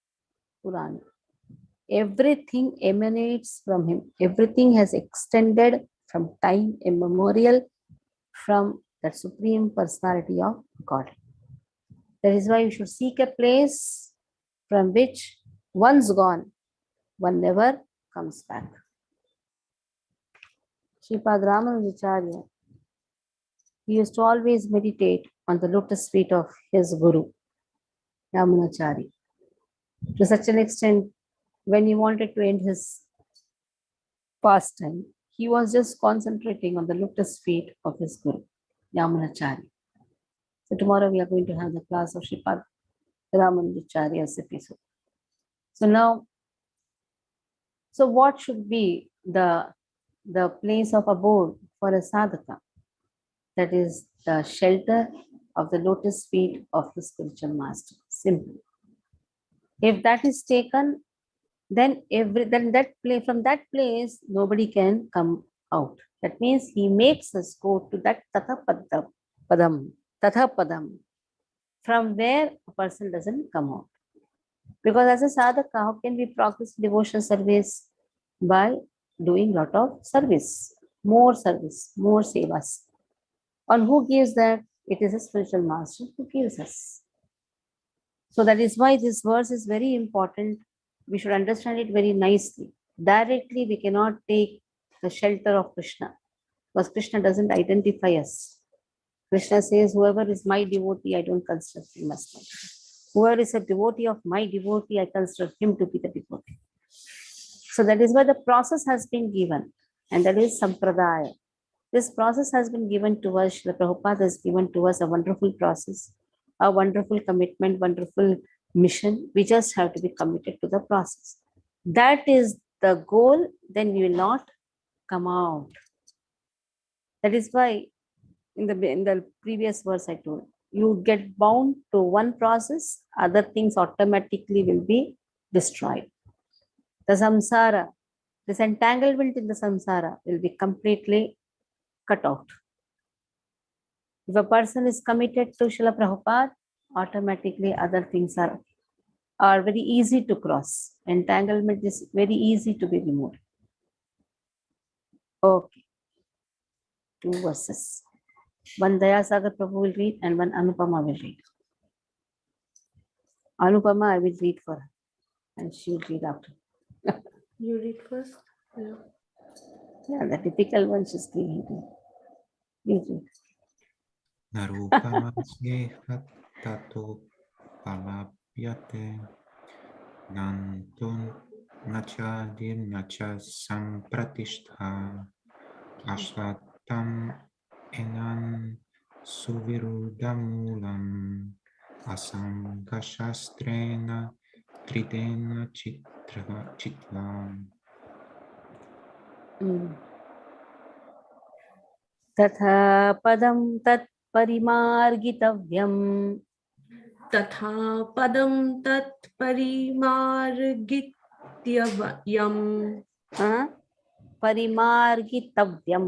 purani. Everything emanates from him. Everything has extended from time immemorial from the Supreme Personality of God. That is why we should seek a place from which once gone, one never comes back. Sripad Ramanujacharya, he used to always meditate on the lotus feet of his Guru, Ramanujacharya. To such an extent, when he wanted to end his pastime, he was just concentrating on the lotus feet of his Guru, Yamunacharya. So tomorrow we are going to have the class of Sripad Ramanujacharya's episode. So now, so what should be the place of abode for a sadhaka? That is the shelter of the lotus feet of the spiritual master. Simple. If that is taken, then from that place nobody can come out. That means he makes us go to that tatha padam, from where a person doesn't come out. Because as a sadhaka, how can we practice devotional service? By doing lot of service, more sevas. And who gives that? It is a spiritual master who gives us. So that is why this verse is very important. We should understand it very nicely. Directly, we cannot take the shelter of Krishna, because Krishna doesn't identify us. Krishna says, whoever is my devotee, I don't consider him as my devotee. Whoever is a devotee of my devotee, I consider him to be the devotee. So that is why the process has been given, and that is sampradaya. This process has been given to us. Srila Prabhupada has given to us a wonderful process, a wonderful commitment, wonderful mission. We just have to be committed to the process. That is the goal, then we will not come out. That is why in the previous verse I told, you get bound to one process, other things automatically will be destroyed. The samsara, this entanglement in the samsara will be completely cut out. If a person is committed to Srila Prabhupada, automatically other things are very easy to cross. Entanglement is very easy to be removed. Okay, 2 verses. One Dayasagar Prabhu will read and one Anupama will read. Anupama I will read for her and she will read after. You read first. Yeah, the difficult one she's giving to. Please read. Narupamasyeha tato palapyate nantun nachadir nacha sampratishtha ashvatam enan suvirudamulam asangashastrena tridena chitva. Tatha padam tat parimargitavyam. Tatha padam tat parimargitavyam. Parimargitavyam.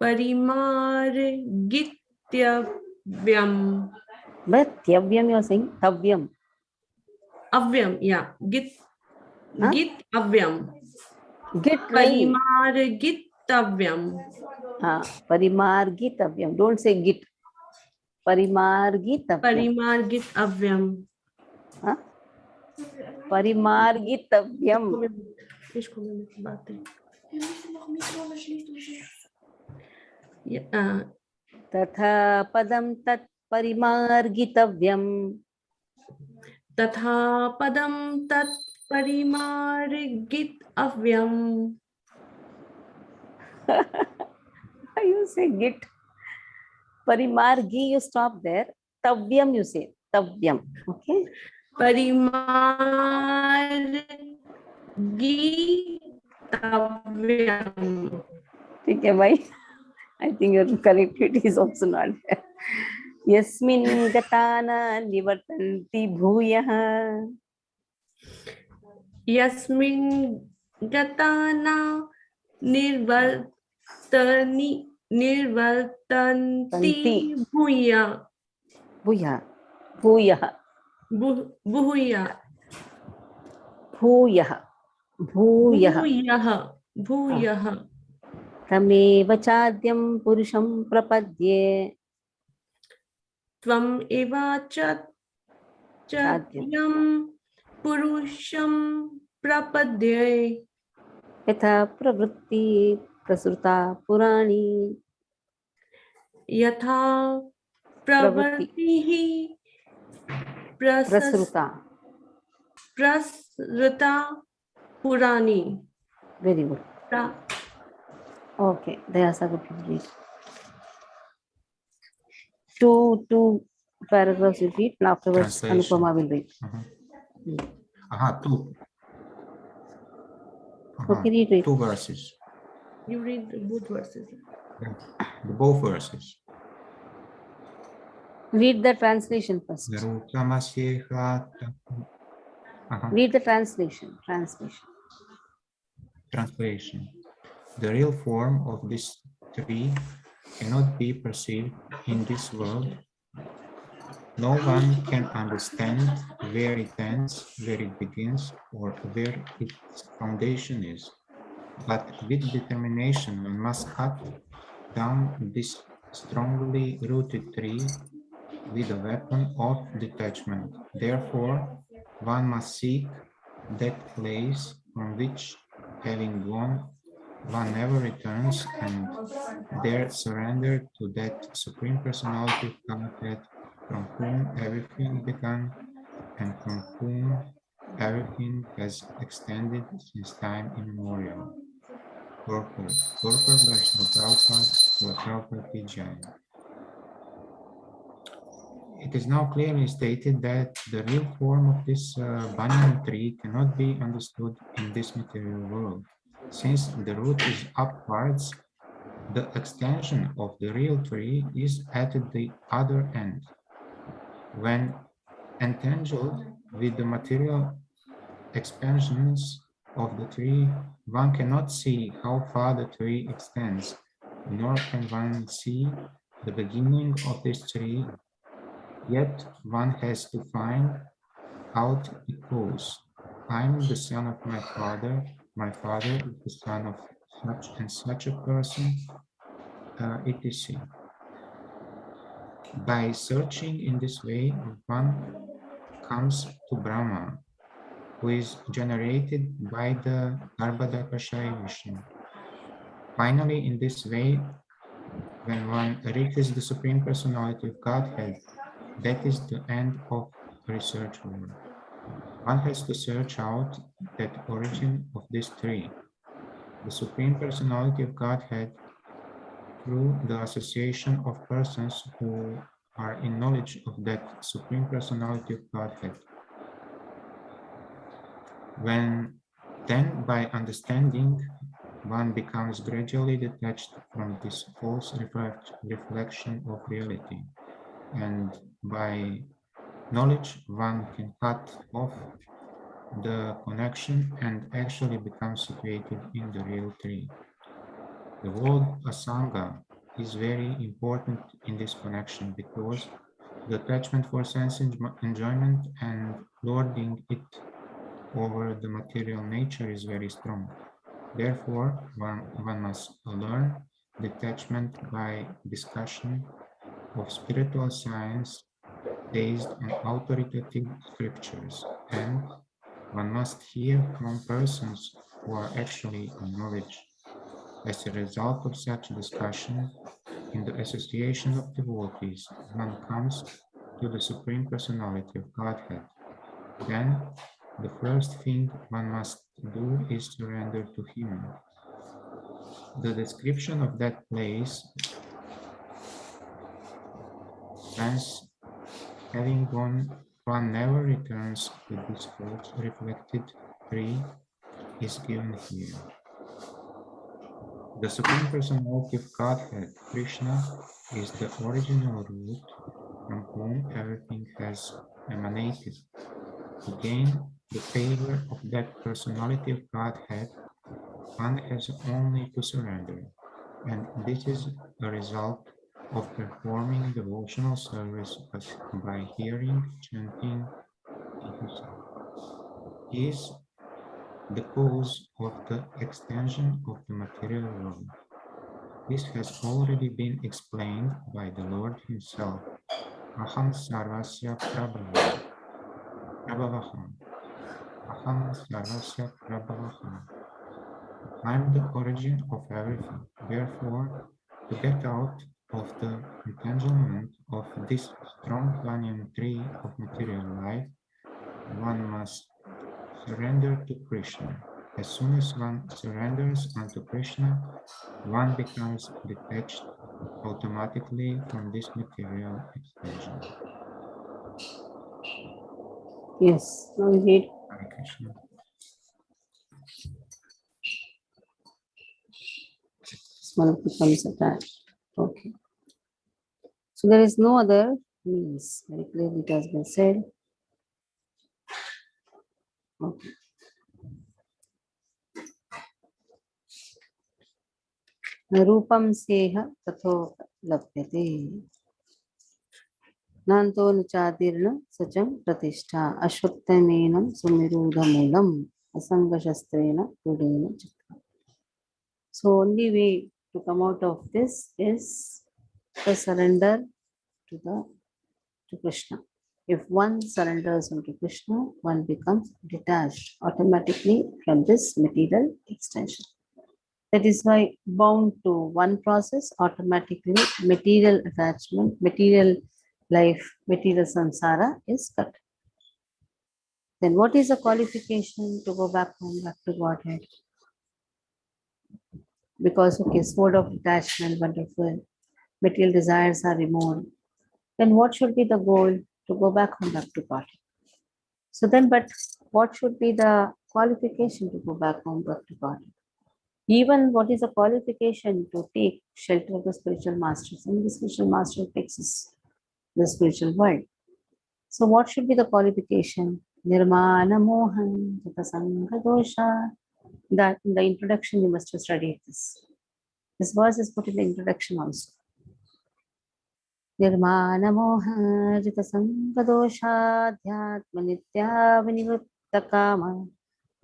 Parimargitavyam. But Tyavyam you are saying Tavyam. Avyam, yeah. Git avyam. Git nahi. Parimargitavyam. Parimargitavyam. Don't say git. Parimargitavyam. Parimargitavyam. Parimargitavyam. Tatha padam tat parimargitavyam. Tatha padam tat parimargitavyam. You say git. Parimargi, you stop there. Tavyam, you say. Tavyam. Okay. Parimargitavyam. Okay, bhai. I think your connectivity is also not there. Yasmin gatana nivartanti bhuyah. Yasmin gatana nirvartanti bhuya. Bhuyah. Bhuyah. Bhuya. Bhuyah. Bhuyah. Bhuyah. Tameva chadyam purusham prapadye. Tvam eva chadyam purusham prapadye. Yatha pravritti prasruta purani. Yatha pravartihi Prasruta. prasruta purani. Very good. Okay, Dayasagar please read. Two paragraphs you read, and afterwards Translation. Anupama will read. Two. Okay, read. 2 verses. You read both verses. Both verses. Read the translation first. Read the translation. Translation. The real form of this tree cannot be perceived in this world. No one can understand where it ends, where it begins, or where its foundation is. But with determination, one must cut down this strongly rooted tree with a weapon of detachment. Therefore, one must seek that place from which, having gone, one never returns, and there surrender to that Supreme Personality of Godhead from whom everything began and from whom everything has extended since time immemorial. Purport by Srila Prabhupada Ki Jai. It is now clearly stated that the real form of this banyan tree cannot be understood in this material world. Since the root is upwards, the extension of the real tree is at the other end. When entangled with the material expansions of the tree, one cannot see how far the tree extends, nor can one see the beginning of this tree, yet one has to find out it goes. I'm the son of my father is the son of such and such a person, etc. By searching in this way, one comes to Brahma, who is generated by the Garbhodakashaya Vishnu. Finally, in this way, when one reaches the Supreme Personality of Godhead, that is the end of research work. One has to search out that origin of this tree, the Supreme Personality of Godhead, through the association of persons who are in knowledge of that Supreme Personality of Godhead. Then by understanding, one becomes gradually detached from this false reflection of reality, and by knowledge, one can cut off the connection and actually become situated in the real tree. The word asanga is very important in this connection because the attachment for sense enjoyment and lording it over the material nature is very strong. Therefore, one must learn detachment by discussion of spiritual science based on authoritative scriptures, and one must hear from persons who are actually in knowledge. As a result of such discussion, in the association of devotees, one comes to the Supreme Personality of Godhead. Then, the first thing one must do is surrender to Him. The description of that place, thence having gone, one never returns to this false reflected tree, is given here. The Supreme Personality of Godhead, Krishna, is the original root from whom everything has emanated. To gain the favor of that personality of Godhead, one has only to surrender, and this is a result of performing devotional service by hearing, chanting, etc. He is the cause of the extension of the material world. This has already been explained by the Lord himself. Aham sarvasya prabhavaham. Aham sarvasya prabhavaham. I'm the origin of everything. Therefore, to get out of the entanglement of this strong banyan tree of material life, one must surrender to Krishna. As soon as one surrenders unto Krishna, one becomes detached automatically from this material extension. Yes, now we read. Hare Krishna. One becomes attached. Okay. So there is no other means. Very clearly it has been said. Okay. Rupam seha tatho lapyate. Nanto nuchadirna sacham pratishtha. Ashwatthamenam sumirudhamulam. Asanga shastrena pudena chakra. So only way to come out of this is the surrender to Krishna. If one surrenders unto Krishna, one becomes detached automatically from this material extension. That is why bound to one process, automatically material attachment, material life, material samsara is cut. Then what is the qualification to go back home, back to Godhead? Because, okay, sword of detachment, wonderful, material desires are removed. Then what should be the goal? To go back home, back to Godhead. So then, but what should be the qualification to go back home, back to Godhead? Even what is the qualification to take shelter of the spiritual masters? And the spiritual master takes us the spiritual world. So what should be the qualification? Nirmana mohan, jata sangha dosha, That in the introduction you must have studied this. This verse is put in the introduction also. Nirmana moha jita sangadosha dhyatma nitya vinivutta kama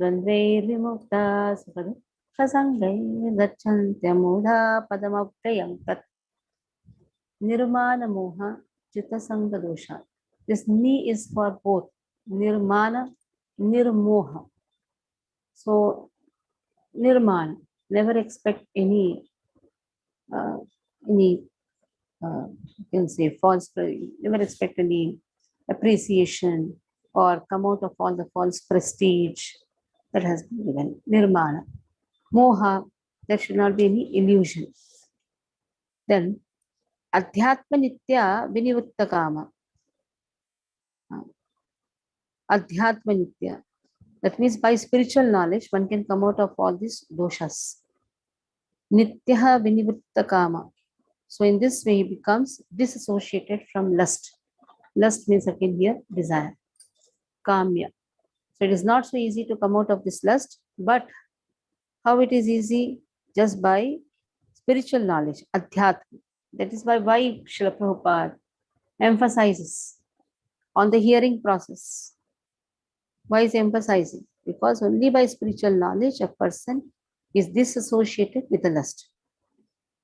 द्वन्द्वैर् विमुक्ता सुखदुःखसङ्गैर् गच्छन्त्यमूढा पदमव्ययं तत् निर्माण मोह चित्तसंग dosha. This ni is for both nirmana, nirmoha. So nirmana, never expect any you can say false, never expect any appreciation or come out of all the false prestige that has been given. Nirmana. Moha, there should not be any illusion. Then, Adhyatma Nitya Vinivutta Kama. Adhyatma Nitya. That means by spiritual knowledge, one can come out of all these doshas. Nityaha Vinivutta Kama. So in this way, he becomes disassociated from lust. Lust means again here, desire. Kamya. So it is not so easy to come out of this lust, but how it is easy? Just by spiritual knowledge, adhyatma. That is why Srila Prabhupada emphasizes on the hearing process. Why is he emphasizing? Because only by spiritual knowledge a person is disassociated with the lust.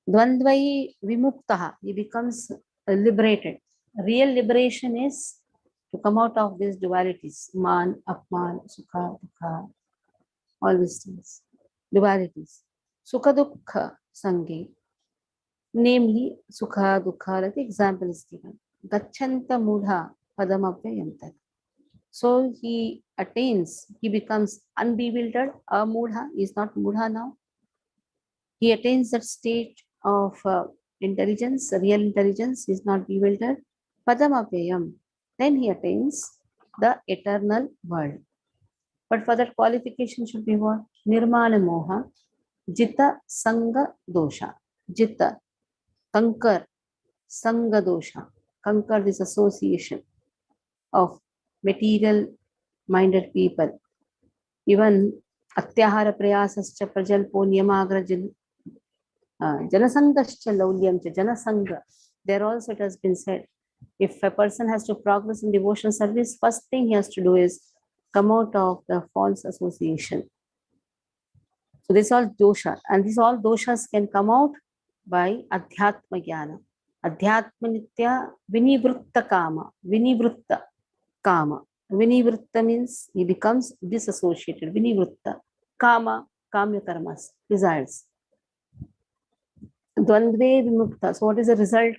Dvandvai vimuktaha, he becomes liberated. Real liberation is to come out of these dualities, man, apman, sukha, dukha, all these things, dualities. Sukha dukha sange, namely sukha dukha, like the example is given. Gacchanta mudha padamapyayanta. So he attains, he becomes unbewildered. A mudha is not mudha now. He attains that state of intelligence, real intelligence, is not bewildered. Padamapyayam. Then he attains the eternal world. But for that qualification should be what? Nirmana moha, jita sanga dosha. Jita, conquer, sanga dosha. Conquer this association of material minded people. Even atyahara prayasascha prajalpo niyamagrajal janasangascha laulyam cha janasanga. There also it has been said, if a person has to progress in devotional service, first thing he has to do is come out of the false association. So this is all dosha, and these all doshas can come out by adhyatma jnana. Adhyatma nitya vinivritta kama. Vinivritta kama. Vinivritta means he becomes disassociated. Vinivritta. Kama, kamya karmas, desires. Dvandve vimukta. So what is the result?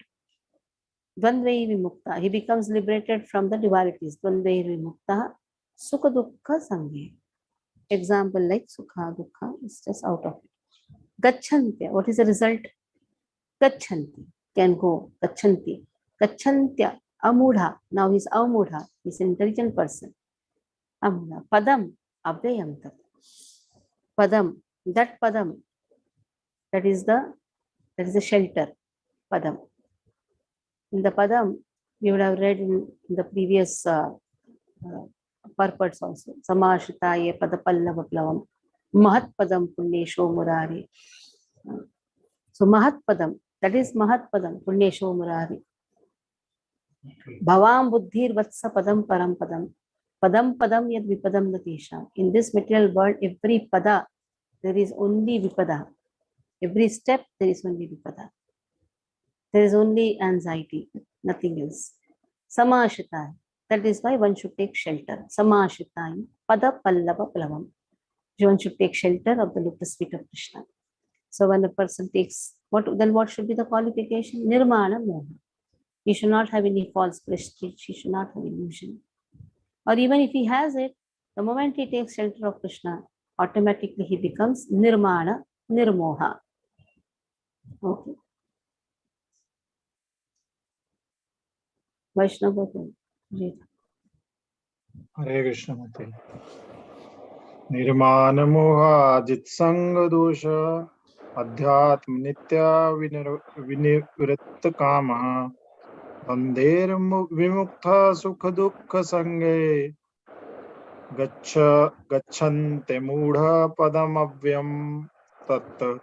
Dvandve vimukta. He becomes liberated from the dualities. Dvandve vimukta. Sukha dukkha sanghe. Example like sukha dukkha is just out of it. Gacchantya. What is the result? Gachanti. Can go. Gachanti. Gachantya. Amudha. Now he's amudha. He's an intelligent person. Amudha. Padam. Abhyayam tat. Padam. That padam. That is the shelter. Padam. In the padam, we would have read in the previous purports also. Samashitaye padapallava plavam. Mahat padam punyesho murari. So mahat padam. That is mahat padam punyesho murari. Bhavam buddhir vatsa padam param padam. Padam padam yad vipadam natesha. In this material world, every pada, there is only vipada. Every step, there is only vipada. There is only anxiety, nothing else. Samashitaya. That is why one should take shelter. Samashitaya. Pada pallava plavam. One should take shelter of the lotus feet of Krishna. So when a person takes, what should be the qualification? Nirmana moha. He should not have any false prestige. He should not have illusion. Or even if he has it, the moment he takes shelter of Krishna, automatically he becomes nirmana, nirmoha. Okay. Vaishnava. Hare Krishna Mate. Nirmana moha jitsanga dosha adhyatma nitya vinivritta kama bandher vimukta sukha dukkha sange Gacchante mudha padam avyam tat.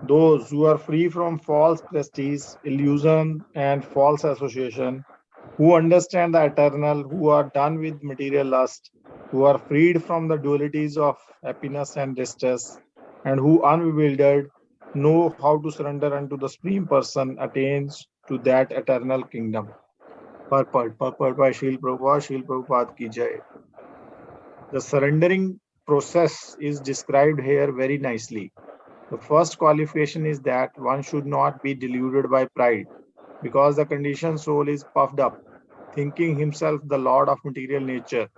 Those who are free from false prestige, illusion, and false association, who understand the eternal, who are done with material lust, who are freed from the dualities of happiness and distress, and who unbewildered know how to surrender unto the Supreme Person, attains to that eternal kingdom. Purport by Srila Prabhupada, Srila Prabhupada ki jai. The surrendering process is described here very nicely. The first qualification is that one should not be deluded by pride, because the conditioned soul is puffed up, thinking himself the lord of material nature.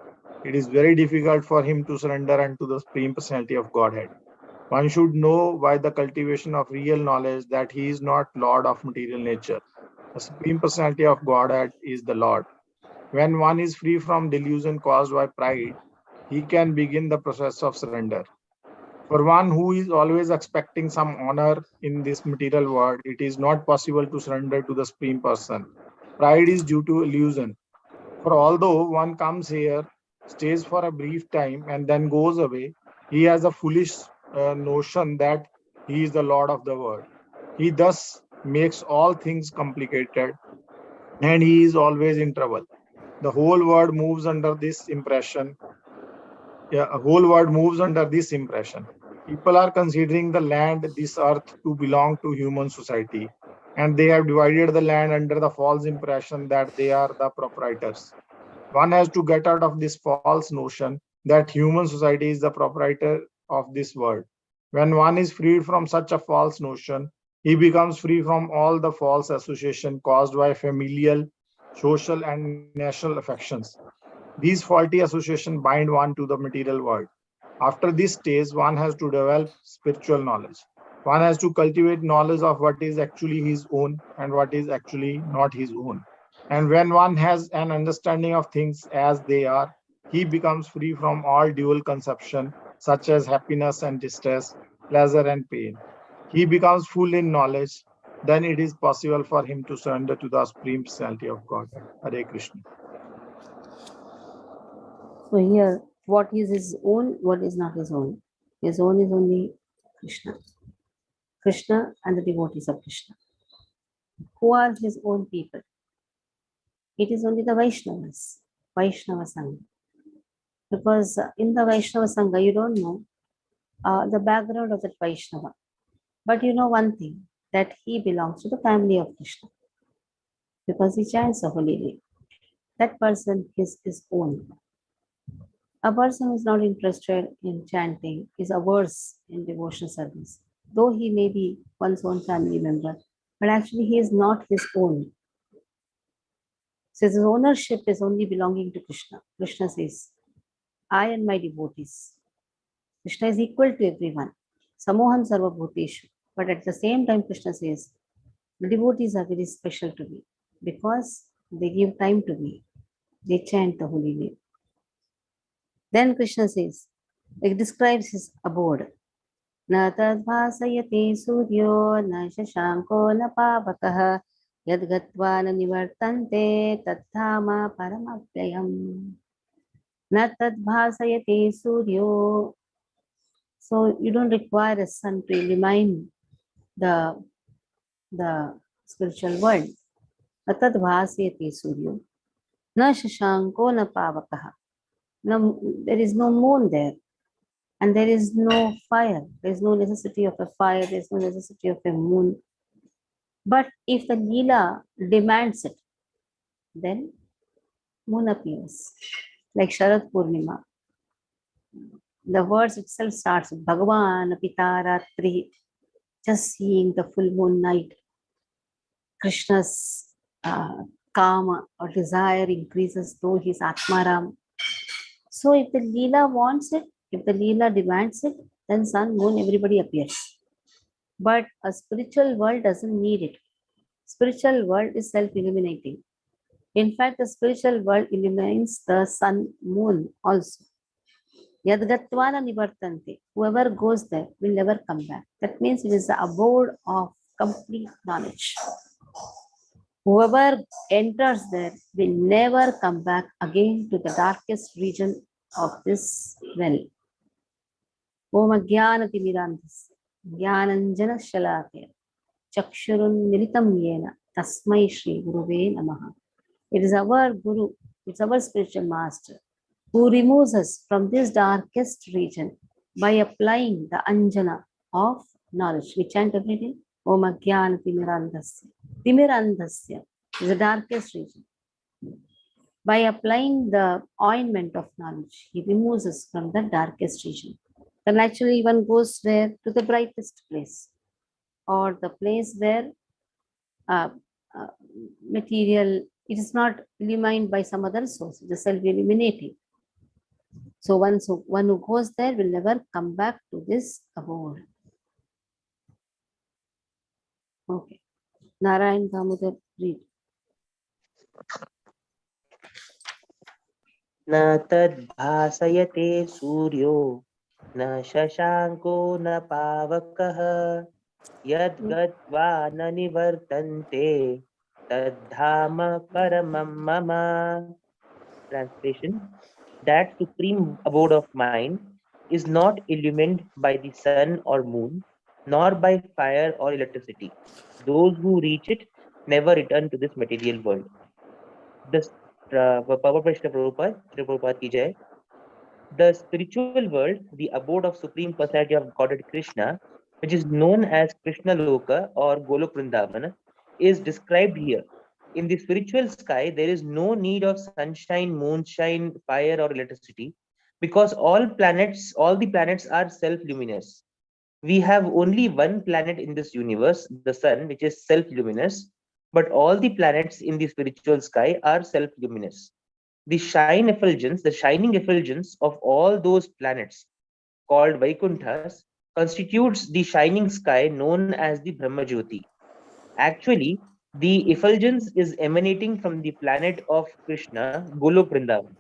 It is very difficult for him to surrender unto the Supreme Personality of Godhead. One should know by the cultivation of real knowledge that he is not lord of material nature. The Supreme Personality of Godhead is the Lord. When one is free from delusion caused by pride, he can begin the process of surrender. For one who is always expecting some honor in this material world, it is not possible to surrender to the Supreme Person. Pride is due to illusion. For although one comes here, stays for a brief time, and then goes away, he has a foolish notion that he is the Lord of the world. He thus makes all things complicated, and he is always in trouble. The whole world moves under this impression. People are considering the land, this earth, to belong to human society, and they have divided the land under the false impression that they are the proprietors. One has to get out of this false notion that human society is the proprietor of this world. When one is freed from such a false notion, he becomes free from all the false association caused by familial, social, and national affections. These faulty associations bind one to the material world. After this stage, one has to develop spiritual knowledge. One has to cultivate knowledge of what is actually his own and what is actually not his own. And when one has an understanding of things as they are, he becomes free from all dual conception, such as happiness and distress, pleasure and pain. He becomes full in knowledge. Then it is possible for him to surrender to the Supreme Personality of Godhead. Hare Krishna. So here, what is his own, what is not his own? His own is only Krishna. Krishna and the devotees of Krishna. Who are his own people? It is only the Vaishnavas, Vaishnava Sangha. Because in the Vaishnava Sangha, you don't know the background of that Vaishnava. But you know one thing, that he belongs to the family of Krishna. Because he chants a holy name. That person is his own. A person who is not interested in chanting, is averse in devotional service, though he may be one's own family member, but actually he is not his own. So his ownership is only belonging to Krishna. Krishna says, I and my devotees. Krishna is equal to everyone. Samoham sarva bhuteshu. But at the same time, Krishna says, the devotees are very special to me because they give time to me. They chant the holy name. Then Krishna says, it describes his abode. Na tadbhasayate suryo na shashanko na pavakah yadgatva na nivartante tathama paramapyayam. Na tadbhasayate suryo. So you don't require a sun to illumine the spiritual world. Na tadbhasayate suryo na shashanko na pavakah. No, there is no moon there. And there is no fire. There is no necessity of a fire. There is no necessity of a moon. But if the Leela demands it, then moon appears. Like Sharad Purnima. The verse itself starts with Bhagavan Pitaratri. Just seeing the full moon night. Krishna's kama or desire increases, though he is Atmaram. So if the Leela wants it, if the Leela demands it, then sun, moon, everybody appears. But a spiritual world doesn't need it. Spiritual world is self-illuminating. In fact, the spiritual world illuminates the sun, moon also. Yadgatvana nivartante. Whoever goes there will never come back. That means it is the abode of complete knowledge. Whoever enters there will never come back again to the darkest region of this well. Om Jnanatimirandhasya Jnananjana Shalakaya Chakshurunmilitam Yena Tasmai Shri Guruve Namaha. It is our Guru, it's our spiritual master who removes us from this darkest region by applying the Anjana of knowledge. We chant every day. Om Jnanatimirandhasya. Timirandhasya is the darkest region. By applying the ointment of knowledge, he removes us from the darkest region. Then naturally one goes where? To the brightest place, or the place where uh, material, it is not illumined by some other source, it is self-illuminating. So one who goes there will never come back to this abode. Okay. Narayan Damodar, read. न तद्भासयते सूर्यो न शशाङ्को न पावकः यद्गत्वा न निवर्तन्ते तद्धाम परमं मम. Translation: that supreme abode of mine is not illumined by the sun or moon, nor by fire or electricity. Those who reach it never return to this material world. The Prabhupada ki jai. The spiritual world, the abode of Supreme Personality of Godhead Krishna, which is known as Krishna Loka or Golok Vrindavana, is described here. In the spiritual sky, there is no need of sunshine, moonshine, fire, or electricity, because all the planets are self-luminous. We have only one planet in this universe, the sun, which is self-luminous, but all the planets in the spiritual sky are self-luminous. The shining effulgence of all those planets called Vaikunthas constitutes the shining sky known as the Brahmajyoti. Actually, the effulgence is emanating from the planet of Krishna, Golok Vrindavan.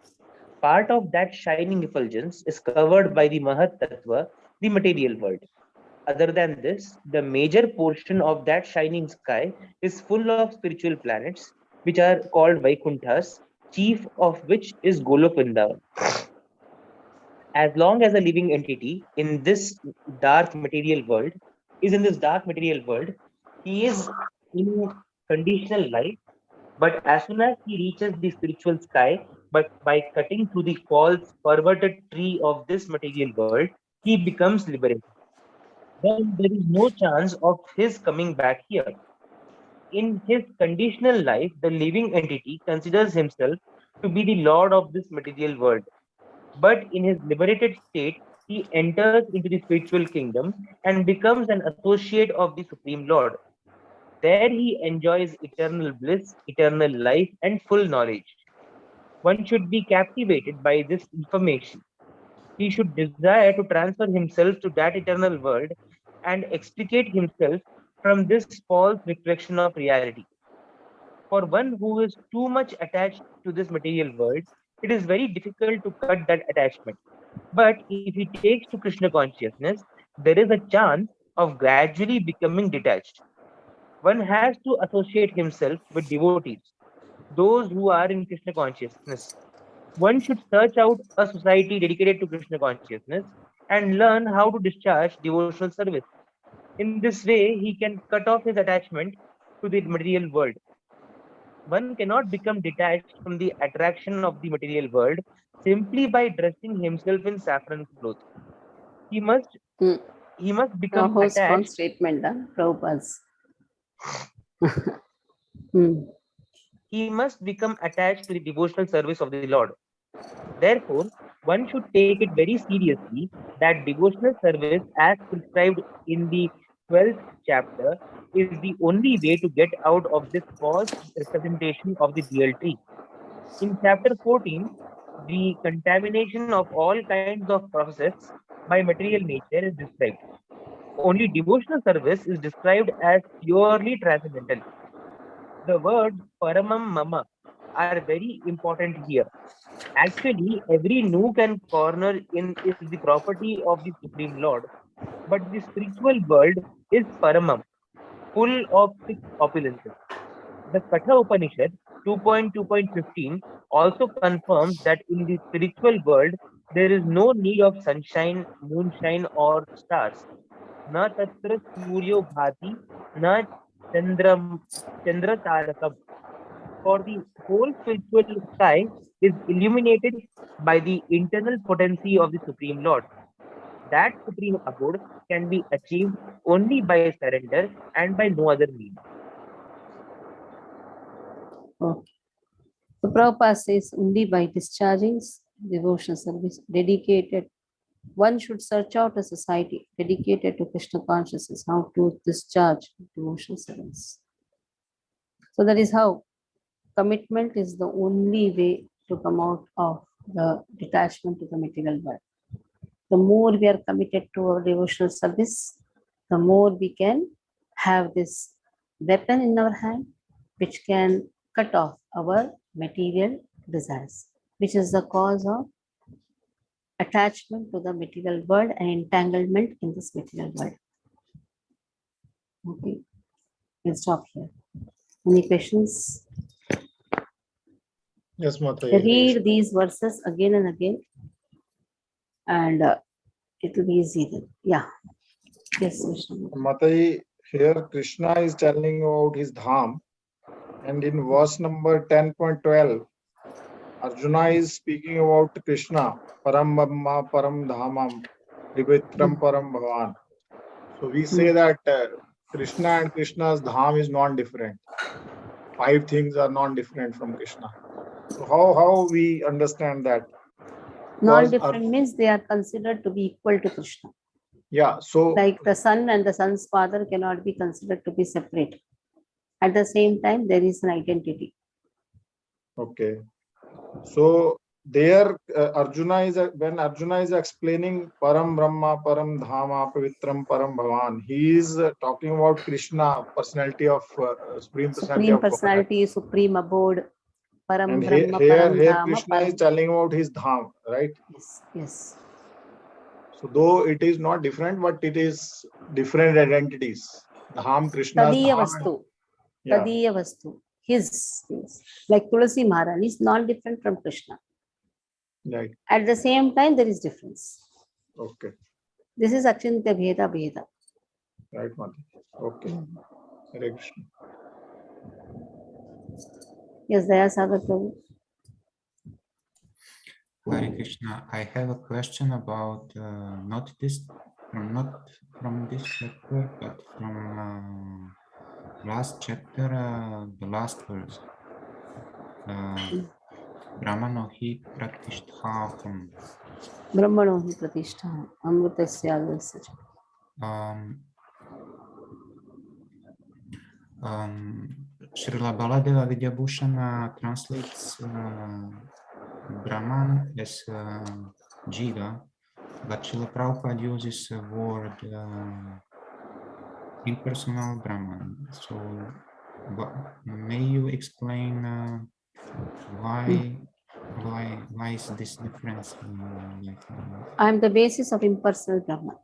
Part of that shining effulgence is covered by the Mahat Tattva, the material world. Other than this, the major portion of that shining sky is full of spiritual planets, which are called Vaikunthas, chief of which is Golok Vrindavan. As long as a living entity in this dark material world is in this dark material world, he is in conditional life. But as soon as he reaches the spiritual sky, but by cutting through the false, perverted tree of this material world, he becomes liberated. Then there is no chance of his coming back here. In his conditional life, the living entity considers himself to be the lord of this material world. But in his liberated state, he enters into the spiritual kingdom and becomes an associate of the Supreme Lord. There he enjoys eternal bliss, eternal life, and full knowledge. One should be captivated by this information. He should desire to transfer himself to that eternal world and extricate himself from this false reflection of reality. For one who is too much attached to this material world, it is very difficult to cut that attachment. But if he takes to Krishna consciousness, there is a chance of gradually becoming detached. One has to associate himself with devotees, those who are in Krishna consciousness. One should search out a society dedicated to Krishna consciousness and learn how to discharge devotional service. In this way, he can cut off his attachment to the material world. One cannot become detached from the attraction of the material world simply by dressing himself in saffron clothes. He must become How strong attached. statement, Prabhupada's. He must become attached to the devotional service of the Lord. Therefore, one should take it very seriously that devotional service, as prescribed in the 12th chapter, is the only way to get out of this false representation of the dual tree. In chapter 14, the contamination of all kinds of processes by material nature is described. Only devotional service is described as purely transcendental. The words Paramam Mama are very important here. Actually, every nook and corner in is the property of the Supreme Lord, but the spiritual world is Paramam, full of six opulences. The Katha Upanishad 2.2.15 also confirms that in the spiritual world there is no need of sunshine, moonshine, or stars. Na tatra suryo bhati, na chandra tarakam. For the whole spiritual sky is illuminated by the internal potency of the Supreme Lord. That supreme abode can be achieved only by surrender and by no other means. Okay. So Prabhupada says only by discharging devotional service dedicated, one should search out a society dedicated to Krishna consciousness, how to discharge devotional service. So that is how commitment is the only way to come out of the detachment to the material world. The more we are committed to our devotional service, the more we can have this weapon in our hand, which can cut off our material desires, which is the cause of attachment to the material world and entanglement in this material world. Okay, we'll stop here. Any questions? Yes, Mataji. Read these verses again and again, and it will be easy then. Yeah. Yes, Vishnu. Mataji, here Krishna is telling about his dham, and in verse number 10.12, Arjuna is speaking about Krishna, Param Brahma, Param Dhamam, Trivitram Param Bhavan. So we say that Krishna and Krishna's dham is non-different. 5 things are non-different from Krishna. So how we understand that? Non-different means they are considered to be equal to Krishna. Yeah, so Like the son and the son's father cannot be considered to be separate. At the same time, there is an identity. okay. So there Arjuna is when Arjuna is explaining Param Brahma, Param Dhama, Pavitram Param Bhavan, he is talking about Krishna, personality of Supreme Personality Supreme of God. personality, supreme abode, Param And Brahma, here Param Dhama, Krishna is telling about his dham, right? Yes, yes. So though it is not different, but it is different identities. Dham, Krishna's Tadiya dham. Vastu. Yeah. Tadiya Vastu. His things. Like Tulasi Maharani is non-different from Krishna. Right. At the same time, there is difference. Okay. This is Achintya Bheda Bheda. Right, Mati. Okay. Hare Krishna. Yes, Daya Sagar Prabhu. Hare Krishna. I have a question about not from this chapter, but from last chapter, the last verse. Brahmano hi pratisthaham. Brahmano hi pratishtha. Amrutasya advasya. Srila Baladeva Vidyabhushana translates Brahman as Jiva, but Srila Prabhupada uses the word impersonal Brahman. So, may you explain why is this difference? I am the basis of impersonal Brahman.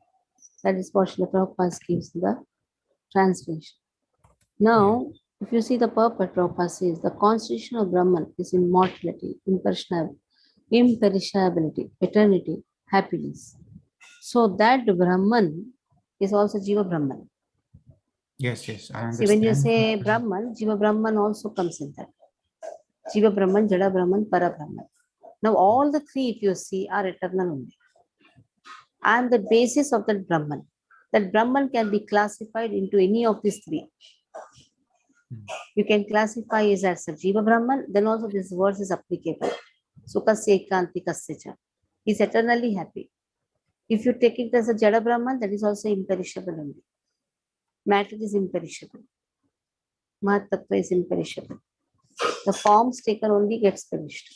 That is what Srila Prabhupada gives the translation. Now, if you see the purport, Prabhupada says the constitution of Brahman is immortality, imperishability, eternity, happiness. So that Brahman is also Jiva Brahman. Yes, I understand. See, when you say Brahman, Jiva Brahman also comes in that. Jiva Brahman, Jada Brahman, Para Brahman. Now, all the three, if you see, are eternal only. I am the basis of that Brahman. That Brahman can be classified into any of these three. You can classify it as a Jiva Brahman, then also this verse is applicable. Sukasya Ekantikasya cha. He is eternally happy. If you take it as a Jada Brahman, that is also imperishable only. Matter is imperishable. Mahat Tattva is imperishable. The forms taken only gets perished.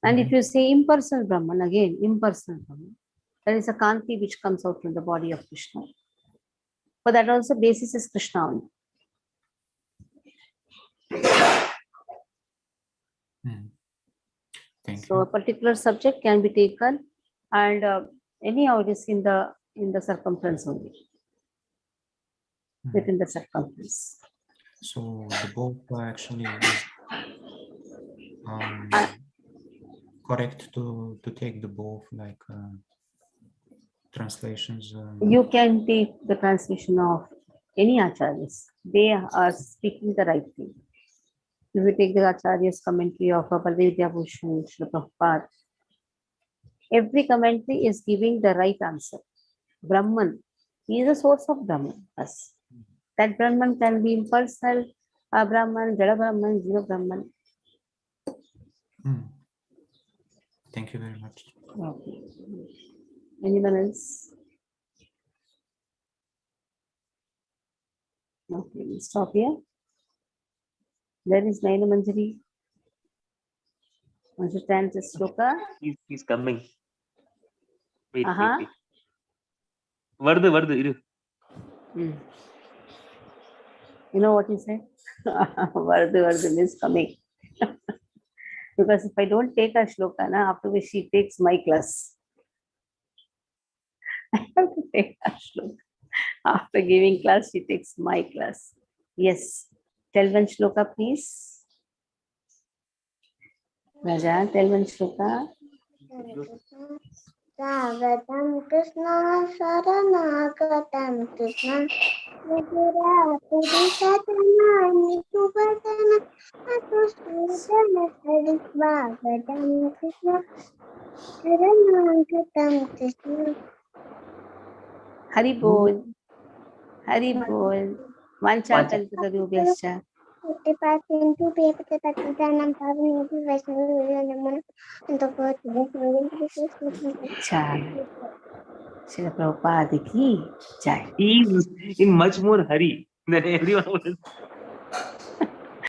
And if you say impersonal Brahman, again, impersonal Brahman, there is a Kanti which comes out from the body of Krishna. But that also basis is Krishna only. So a particular subject can be taken, and anyhow it is in the circumference only. within the circumference. So the both actually is correct to take the both like translations. You can take the translation of any acharyas. They are speaking the right thing. If you take the acharya's commentary of Bhagavad Bhushan, Srila Prabhupada, every commentary is giving the right answer. Brahman, he is the source of Brahman. Yes. That Brahman can be impersonal, Brahman, Jada Brahman, Jiva Brahman. Thank you very much. Okay. Anyone else? Okay, we'll stop here. There is Naina Manjari. Understand the sloka? He's coming. Wait, Uh-huh. wait, wait. Vardu, iru. You know what he said? Vardu is coming. Because if I don't take a shloka, after which she takes my class. I have to take a shloka. After giving class, she takes my class. Yes. Tell one shloka, please. Raja, tell one shloka. Swagatam Krishna Saranagatam Krishna Vajra Purushatana Nitubhatana Atusudana Swagatam Krishna Saranagatam Krishna. Hari Bol. Hari Bol. Vancha Kalpatarubhyascha. Into paper Patanam Pavani Vaishnava and the God Chai. Srila Prabhupada ki jai. He's in much more hurry than everyone else.